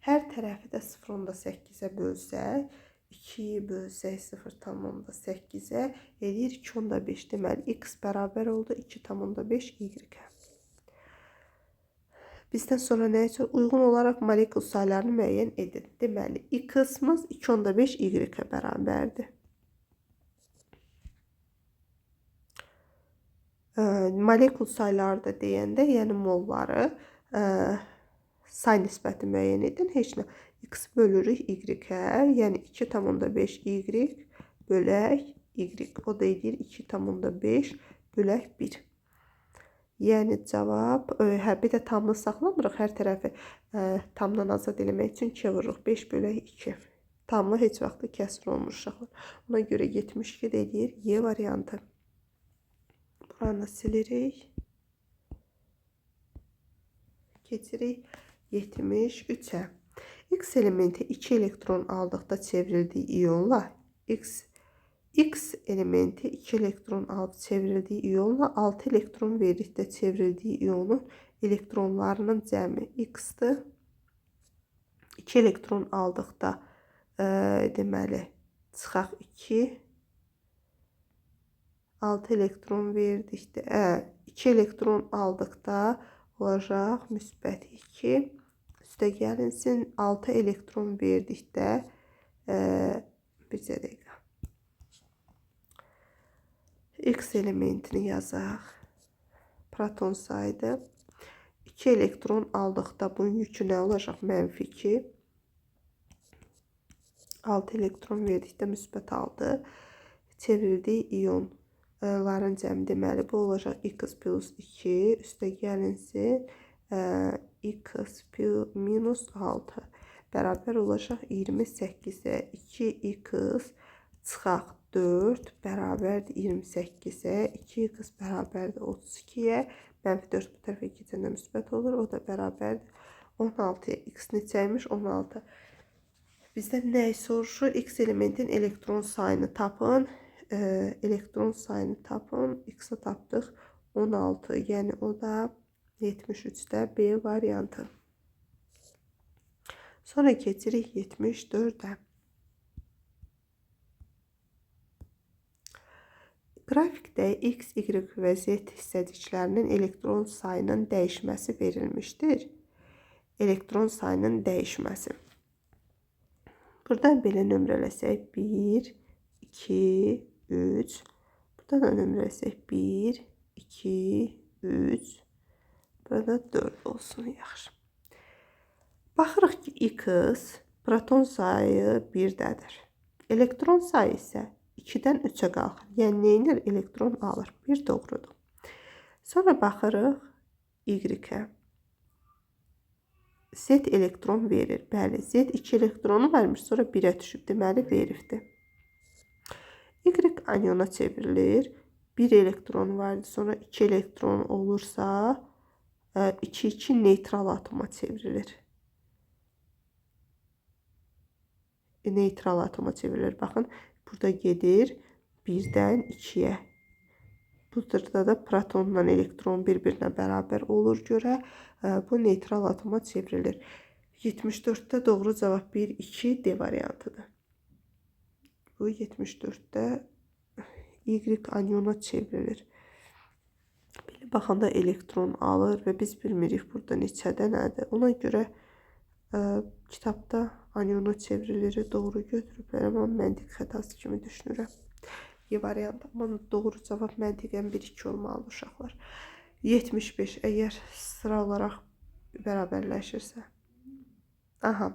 Hər tərəfi də 0,8-ə bölsək, 2-yi bölsək 0,8-ə eləyir 2,5. Deməli, X bərabər oldu 2,5Y-ə. Bizdən sonra nə üçün? Uyğun olaraq molekul saylarını müəyyən edin. Deməli, X-imiz 2,5Y-ə bərabərdir. Molekul sayları da deyəndə, yəni molları say nisbəti müəyyən edin. Heç nə. X bölürük Y-ə, yəni 2,5Y bölək Y. O da edir 2,5 bölək 1. Yəni cavab, bir də tamını saxlamırıq, hər tərəfi tamdan azad eləmək üçün 2 vururuq. 5 bölək 2. Tamlı heç vaxt kəsr olmur uşaqlar. Ona görə 72 deyir Y variantı. Buranı silirik. Keçirik 73-ə. X elementi 2 elektron aldıqda çevrildiyi iyonla X elementi 2 elektron alıb çevrildiyi iyonla 6 elektron verdikdə çevrildiyi iyonun elektronlarının cəmi X-dir. 2 elektron aldıqda deməli çıxaq 2. 6 elektron verdikdə 2 elektron aldıqda olacaq müsbət 2. Üstə gəlinsin 6 elektron verdikdə bircə dəqiqə. X elementini yazaq. Proton sayıdır. 2 elektron aldıqda bunun yükü nə olacaq? -2. 6 elektron verdikdə müsbət 6. Çevrildiyi iyonların cəmi deməli bu olacaq X plus 2. Üstə gəlinsin X minus 6. Bərabər olacaq 28-ə. 2X çıxaq 4 bərabərdir 28-ə. 2X bərabərdir 32-yə. -4 bu tərəfə keçəndə müsbət olur. O da bərabərdir 16-ya. X neçəymiş? 16. Bizdən nəyi soruşur? X elementin elektron sayını tapın. Elektron sayını tapın. X-i tapdıq 16. Yəni o da 73-də B variantı. Sonra keçirik 74-ə. Qrafikdə X, Y və Z hissəciklərinin elektron sayının dəyişməsi verilmişdir. Elektron sayının dəyişməsi. Buradan belə nömrələsək 1, 2, 3. Burada da nömrələsək 1, 2, 3. Burada 4 olsun, yaxşı. Baxırıq ki, X proton sayı 1-dədir. Elektron sayı isə 2-dən 3-ə qalxır. Yəni, neynir? Elektron alır. 1 doğrudur. Sonra baxırıq Y-ə. Z elektron verir. Bəli, Z 2 elektronu vermiş, sonra 1-ə düşüb. Deməli, veribdir. Y anyona çevrilir. 1 elektron vardı, sonra 2 elektron olursa 2-2 neytral atoma çevrilir. Neytral atoma çevrilir. Baxın, burada gedir 1-dən 2-yə. Burada da protonla elektron bir-birinə bərabər olur görə bu neytral atoma çevrilir. 74-də doğru cavab 1, 2 D variantıdır. Bu 74-də Y anyona çevrilir. Belə baxanda elektron alır və biz bilmirik burada neçədə nədir. Ona görə kitabda anyona çevrilir, doğru götürüblər, amma məntiq xətası kimi düşünürəm. Y variantı, amma doğru cavab məntiqən 1-2 olmalı uşaqlar. 75 əgər sıra olaraq bərabərləşirsə. Aha.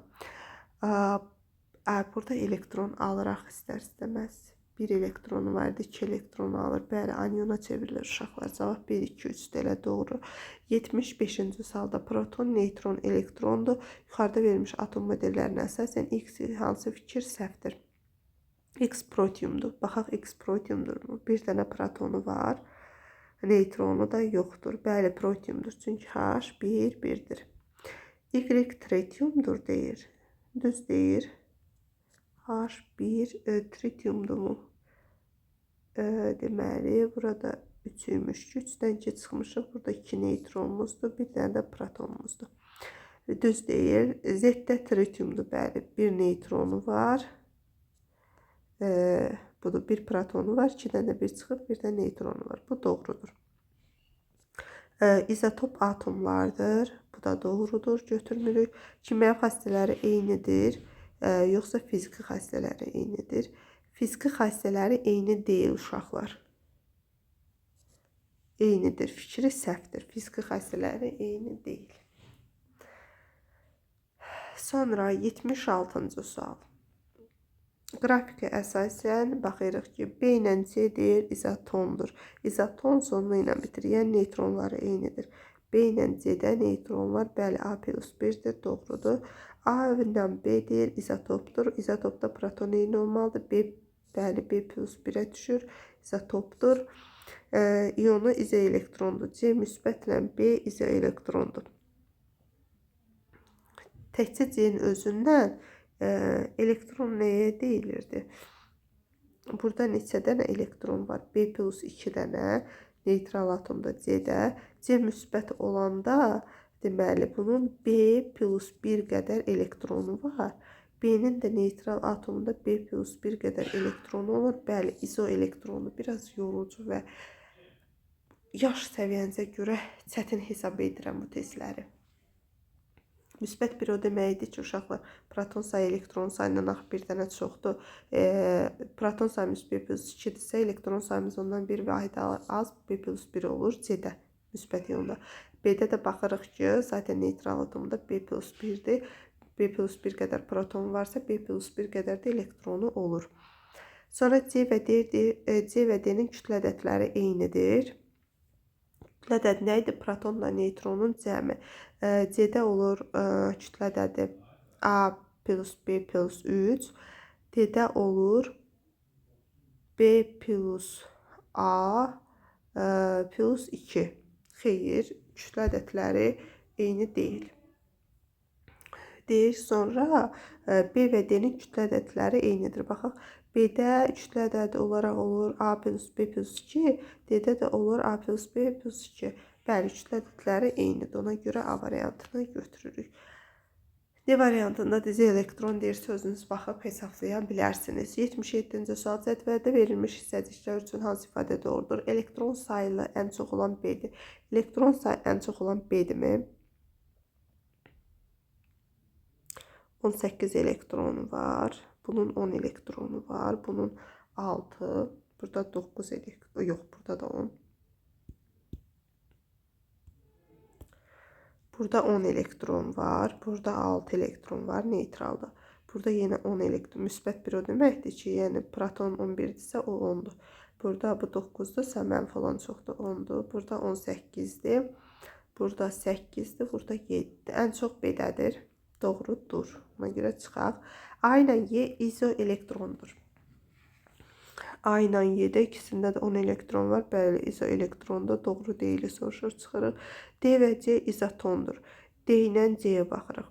Burada elektron alıraq istər-istəməz. 1 elektronu vardı, 2 elektronu alır. Bəli, anyona çevrilir uşaqlar. Cavab 1, 2, 3 elə doğru. 75-ci salda proton, neytron, elektrondur. Yuxarıda verilmiş atom modellərinə əsasən X hansı fikir səhvdir? X protiumdur. Baxaq, X protiumdur. Bir dənə protonu var. Neytronu da yoxdur. Bəli, protiumdur. Çünki H 1-1-dir. Y tritiumdur deyir. Düz deyir. H1 tritiumdur mu? Deməli, burada 3-üymüş. 3-dən 2 çıxmışıq. Burada 2 neytronumuzdur. Bir dənə də protonumuzdur. Düz deyir. Z-də tritiumdur. Bəli, bir neytronu var. Budur, bir protonu var. 2-dən də 1 çıxır. Bir də neytronu var. Bu doğrudur. İzotop atomlardır. Bu da doğrudur. Götürmürük. Kimya xassələri eynidir. Yoxsa fiziki xassələri eynidir. Fiziki xassələri eyni deyil uşaqlar. Eynidir. Fikri səhvdir. Fiziki xassələri eyni deyil. Sonra 76-cı sual. Qrafikə əsasən baxırıq ki, B ilə C deyir izotondur. İzoton sonuna ilə bitir. Yəni neytronları eynidir. B ilə C-də neytronlar bəli A plus 1-dir. Doğrudur. A ilə B deyir izotopdur. İzotopda proton eyni olmalıdır. Bəli, B plus 1-ə düşür. İzotopdur. İyonu izoelektrondur. C müsbətlə B izoelektrondur. Təkcə C-nin özündən elektron nəyə deyilirdi? Burada neçə dənə elektron var? B plus 2 dənə. Neytral atomda C-də. C müsbət olanda deməli bunun B plus 1 qədər elektronu var. B-nin də neytral atomunda B plus 1 qədər elektronu olur. Bəli, izoelektronu biraz yorucu və yaş səviyyənizə görə çətin hesab edirəm bu testləri. Müsbət bir o deməkdir ki, uşaqlar, proton sayı elektron sayından axı bir dənə çoxdur. Proton sayımız B plus 2-dirsə, elektron sayımız ondan bir vahid az, B plus 1 olur C-də, müsbət yolda. B-də də baxırıq ki, zaten neytral atomda B plus 1-dir. B plus 1 qədər proton varsa, B plus 1 qədər də elektronu olur. Sonra C və D-nin kütlə ədədləri eynidir. Kütlə ədədi nə idi? Protonla neytronun cəmi. C-də olur kütlə ədədi A plus B plus 3. D-də olur B plus A plus 2. Xeyr, kütlə ədədləri eyni deyil. deyir. Sonra B və D-nin kütlə ədədləri eynidir. Baxaq, B-də kütlə ədədi olaraq olur A plus B plus 2, D-də də olur A plus B plus 2. Bəli, kütlə ədədləri eynidir. Ona görə A variantını götürürük. D variantında dizi elektron deyir, sözünüz baxıb hesablaya bilərsiniz. 77-ci sual, cədvəldə verilmiş hissəciklər üçün hansı ifadə doğrudur? Elektron sayılı ən çox olan B-dir. Elektron sayı ən çox olan B-dirmi? 18 elektronu var. Bunun 10 elektronu var. Bunun 6. Burada 9 elektron. Yox, burada da 10. Burada 10 elektron var. Burada 6 elektron var neytralda. Burada yine 10 elektron. Müsbət bir o deməkdir ki, yəni proton 11-dirsə o 10'dur. Burada bu 9'dursa mənfi olan çoxdur 10'dur. Burada 18'dir. Burada 8'dir. Burada 7'dir. Ən çox B-dədir. Doğrudur. Ona görə çıxaq. A ilə Y izoelektrondur. A ilə Y-də ikisində də 10 elektron var. Bəli, izoelektronda doğru deyili soruşur, çıxırıq. D və C izotondur. D ilə C-yə baxırıq.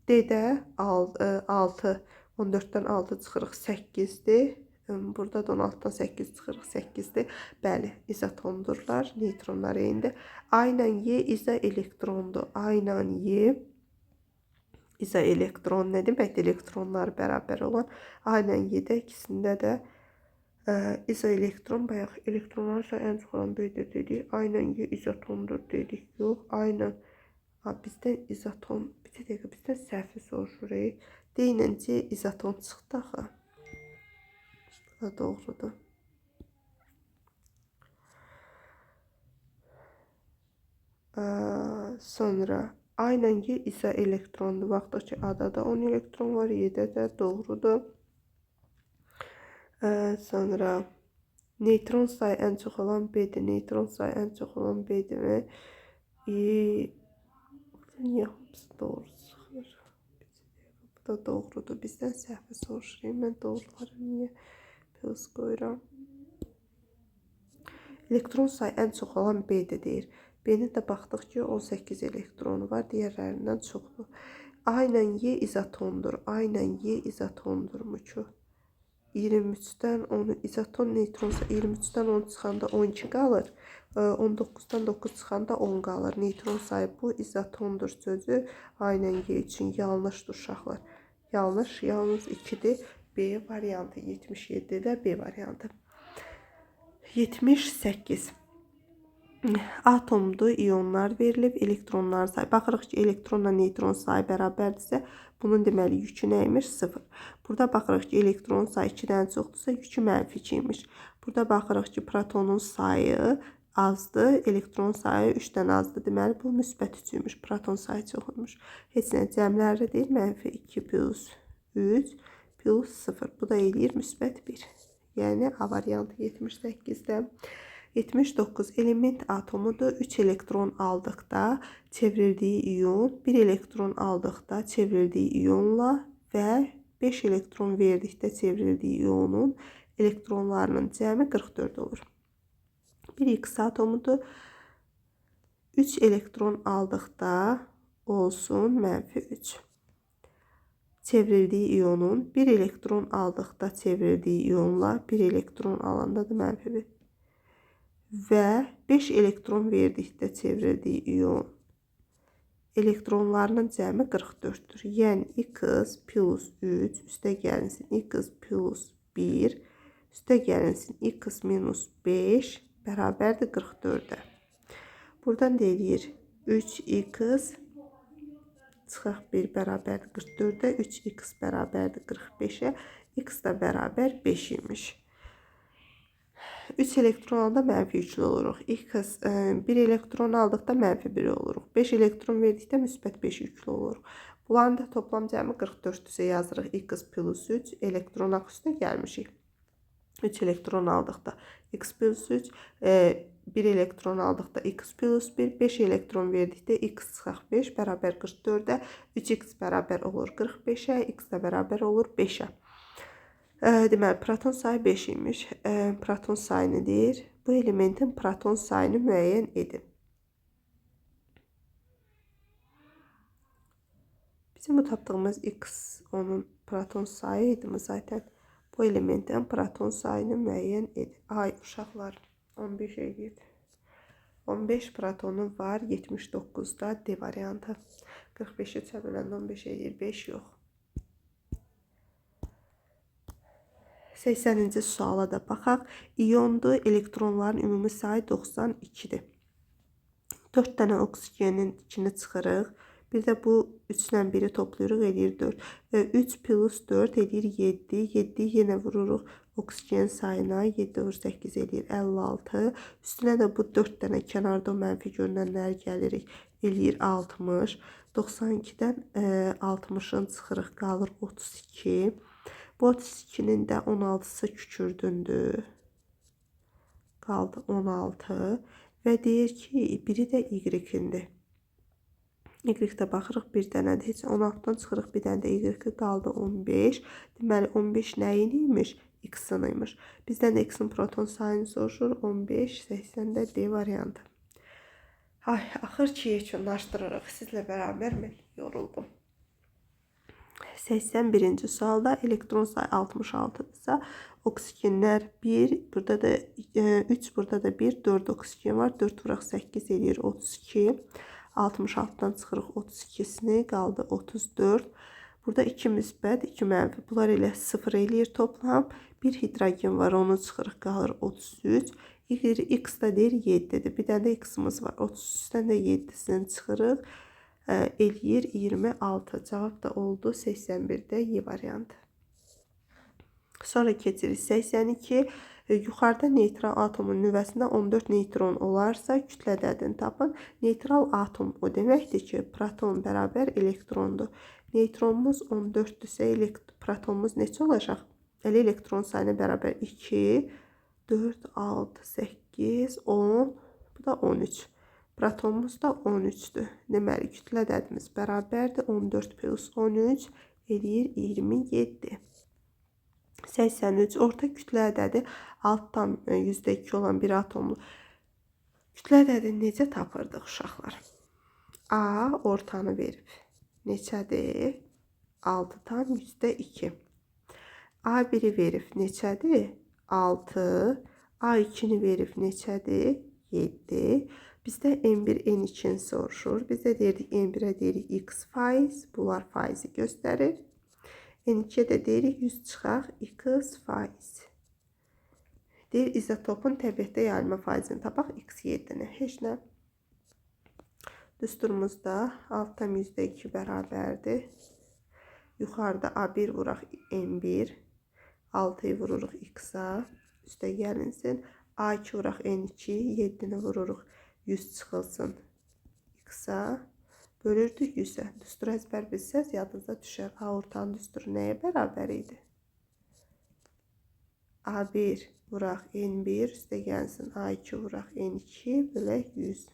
D-də 6, 14-dən 6 çıxırıq 8'dir. Burada da 16-dan 8 çıxırıq 8'dir. Bəli, izotondurlar, neytronlar eynidir. A ilə Y izoelektrondur. A ilə Y izoelektron nə deməkdir? Elektronlar bərabər olan. A ilə Y-də ikisində də izoelektron, bayaq elektronlar sayı ən çox olan B-dir dedik. A ilə Y izotondur dedik. Yox, A ilə bizdən izoton, bir dəqiqə bizdən səhvi soruşur. D ilə C izoton çıxdı axı. Bu da doğrudur. Sonra A ilə Y izoelektrondur. Vaxtda ki A-da da 10 elektron var, Y-də də doğrudur. Sonra neytron sayı ən çox olan B-dir. Neytron sayı ən çox olan B-dir. Niyə hamısı doğru çıxır? Bu da doğrudur. Bizdən səhvi soruşurayım. Mən doğruları niyə plus qoyuram? Elektron sayı ən çox olan B-dir deyir. B-nin də baxdıq ki 18 elektronu var. Digərlərindən çoxdur. A ilə Y izotondur. A ilə Y izotondurmu ki? 23'dən 10 izoton neytronsa 23'dən 10 çıxanda 12 qalır. 19'dan 9 çıxanda 10 qalır. Neytron sayı bu izotondur sözü A ilə Y üçün yanlışdır uşaqlar. Yanlış, yalnız 2'dir. B variantı 77'də B variantı. 78. Atomda iyonlar verilib, elektronlar sayı. Baxırıq ki, elektronla neytron sayı bərabərdirsə, bunun deməli yükü nəymiş? 0. Burada baxırıq ki, elektron sayı 2-dən çoxdursa, yükü mənfi 2'ymiş. Burada baxırıq ki, protonun sayı azdır, elektron sayı 3'dən azdır. Deməli, bu müsbət 3'üymüş, proton sayı çoxmuş. Heç nə cəmləri deyil, mənfi 2 plus 3 plus 0. Bu da eləyir müsbət 1. Yəni, A variantı 78'də. 79 element atomudur. 3 elektron aldıqda çevrildiyi iyon, 1 elektron aldıqda çevrildiyi iyonla və 5 elektron verdikdə çevrildiyi iyonun elektronlarının cəmi 44 olur. Bir X atomudur. 3 elektron aldıqda olsun mənfi 3. Çevrildiyi iyonun 1 elektron aldıqda çevrildiyi iyonla 1 elektron alanda da mənfi 1. Və 5 elektron verdikdə çevrildiyi iyon elektronlarının cəmi 44'dür. Yəni X plus 3 üstə gəlinsin X plus 1 üstə gəlinsin X minus 5 bərabərdir 44'ə. Buradan deyir 3X çıxaq 1 bərabərdir 44'ə, 3X bərabərdir 45'ə, X da bərabər 5 imiş. 3 elektron alanda mənfi 3'lü oluruq. X 1 elektron aldıqda mənfi 1 oluruq. 5 elektron verdikdə müsbət 5 yüklü oluruq. Bunların da toplam cəmi 44'dürsə yazırıq. X plus 3 elektron üstə gəlmişik. 3 elektron aldıqda X plus 3, 1 elektron aldıqda X plus 1, 5 elektron verdikdə X çıxaq 5 bərabər 44'ə, 3X bərabər olur 45'ə, X də bərabər olur 5'ə. Deməli, proton sayı 5 imiş. Proton sayını deyir. Bu elementin proton sayını müəyyən edin. Bizim bu tapdığımız x onun proton sayıydı mı zaten? Bu elementin proton sayını müəyyən edir. Ay uşaqlar 15 edir. 15 protonu var 79'da D variantı. 45'i çəbələndə 15 edir 5 yox. 80-ci suala da baxaq. İyondu, elektronların ümumi sayı 92'dir. 4 dənə oksigenin içini çıxırıq. Bir də bu 3-lə 1-i toplayırıq, eləyir 4. 3 plus 4 eləyir 7. 7-yi yenə vururuq oksigen sayına. 7 vur 8 eləyir 56. Üstünə də bu 4 dənə kənarda o mənfi görünənləri gəlirik. Eləyir 60. 92-dən 60-ın çıxırıq, qalır 32. Bu 32'nin də 16'sı küçürdündür. Qaldı 16. Və deyir ki, biri də Y-indir. Y-də baxırıq bir dənədir. Heç 16'dan çıxırıq bir dənə də Y qaldı 15. Deməli 15 nəyin imiş? X-in imiş. Bizdən də X-in proton sayını soruşur. 15, 80'də D variantı. Ay, axır ki yekunlaşdırırıq. Sizlə bərabər mən yoruldum. 81-ci sualda elektron sayı 66'dırsa oksigenlər 1, burada da 3, burada da 1, 4 oksigen var. 4 vuraq 8 eləyir 32. 66'dan çıxırıq 32'sini, qaldı 34. Burada 2 müsbət, 2 mənfi. Bunlar elə 0 eləyir toplam. 1 hidrogen var, onu çıxırıq, qalır 33. X da deyir 7'dir. Bir dənə də X-imiz var. 33'dən də 7'sini çıxırıq. Eləyir 26. Cavab da oldu 81'də Y variantı. Sonra keçirik 82. Yuxarıda neytral atomun nüvəsində 14 neytron olarsa kütlə ədədini tapın. Neytral atom o deməkdir ki, proton bərabər elektrondur. Neytronumuz 14-dürsə, protonumuz neçə olacaq? Elektron sayına bərabər 2, 4, 6, 8, 10, bu da 13. Protonumuz da 13'dür. Deməli, kütlə ədədimiz bərabərdir. 14 plus 13 eləyir 27. 83. Orta kütlə ədədi altdan %2 olan bir atomlu. Kütlə ədədini necə tapırdıq uşaqlar? A ortanı verib. Neçədir? 6'dan %2. A1'i verib. Neçədir? 6. A2'ni verib. Neçədir? 7. Bizdə N1, N2'ni soruşur. Biz də deyirdik N1'ə deyirik X faiz. Bunlar faizi göstərir. N2'yə də deyirik 100 çıxaq X faiz. Deyir izotopun təbiətdə yayılma faizini tapaq X7'ni. Heç nə. Düsturumuzda altdan %2 bərabərdir. Yuxarıda A1 vuraq N1. 6'yı vururuq X-a. Üstə gəlinsin. A2 vuraq N2. 7'ni vururuq 100 çıxılsın X-a. Bölürdük 100'ə. Düstur əzbər bilsəz yadınıza düşər. A ortanın düsturu nəyə bərabər idi? A1 vuraq N1 üstə gəlsin. A2 vuraq N2 bölək 100.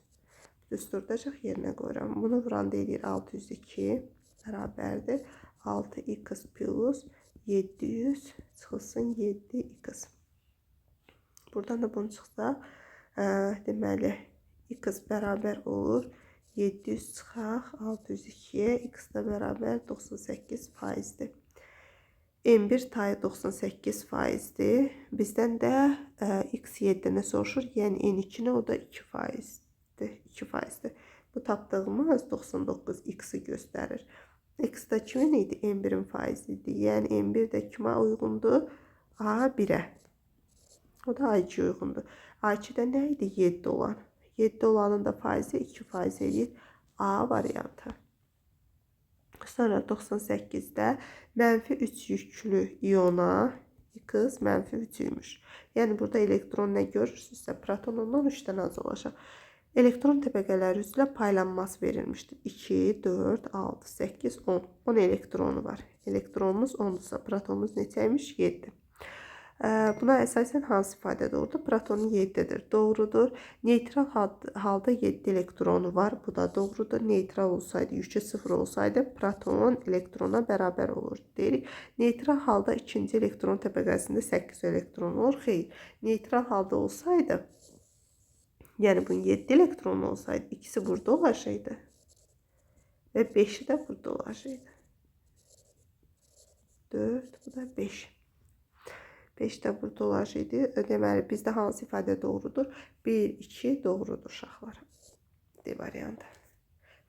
Düsturdacaq yerinə qoyuram. Bunu vuran deyir 602 bərabərdir. 6x plus 700 çıxılsın 7x. Buradan da bunu çıxsa deməli x bərabər olur 700 çıxaq 602'ye, x da bərabər 98 faizdir. M1 tayı 98 faizdir. Bizdən də x7'ni soruşur. Yəni N2'ni, o da 2 faizdir. 2 faizdir. Bu tapdığımız 99 x-i göstərir. X da kimin idi? M1'in faizi idi. Yəni M1 də kimə uyğundur? A1'ə. O da A2'ye uyğundur. A2'də nə idi? 7 olan. 7 olanın da faizi 2 faiz edir. A variantı. Sonra 98'də mənfi 3 yüklü iyona X mənfi 3 imiş. Yəni burada elektron nə görürsünüzsə proton ondan 3'dən az olacaq. Elektron təbəqələri üzrə paylanması verilmişdir. 2, 4, 6, 8, 10. 10 elektronu var. Elektronumuz 10'dursa protonumuz neçəymiş? 7. Buna əsasən hansı ifadə doğrudur? Protonun 7'dir. Doğrudur. Neytral halda 7 elektronu var. Bu da doğrudur. Neytral olsaydı, yükü 0 olsaydı proton elektrona bərabər olur deyirik. Neytral halda ikinci elektron təbəqəsində 8 elektron olur. Xeyr. Neytral halda olsaydı, yəni bunun 7 elektronu olsaydı, ikisi burada olaşaydı. Və 5-i də burada olacaqdı. 4, bu da 5. 5 də burada olacaqdı. Deməli, bizdə hansı ifadə doğrudur? 1, 2 doğrudur uşaqlar. D variantı.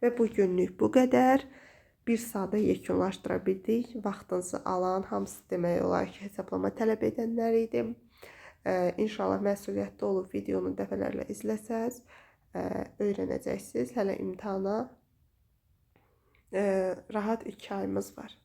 Və bu günlük bu qədər. Bir saata yekunlaşdıra bildik. Vaxtınızı alan, hamısı demək olar ki, hesablama tələb edənlər idi. İnşallah məsuliyyətli olub videonu dəfələrlə izləsəz, öyrənəcəksiniz. Hələ imtahana rahat 2 ayımız var.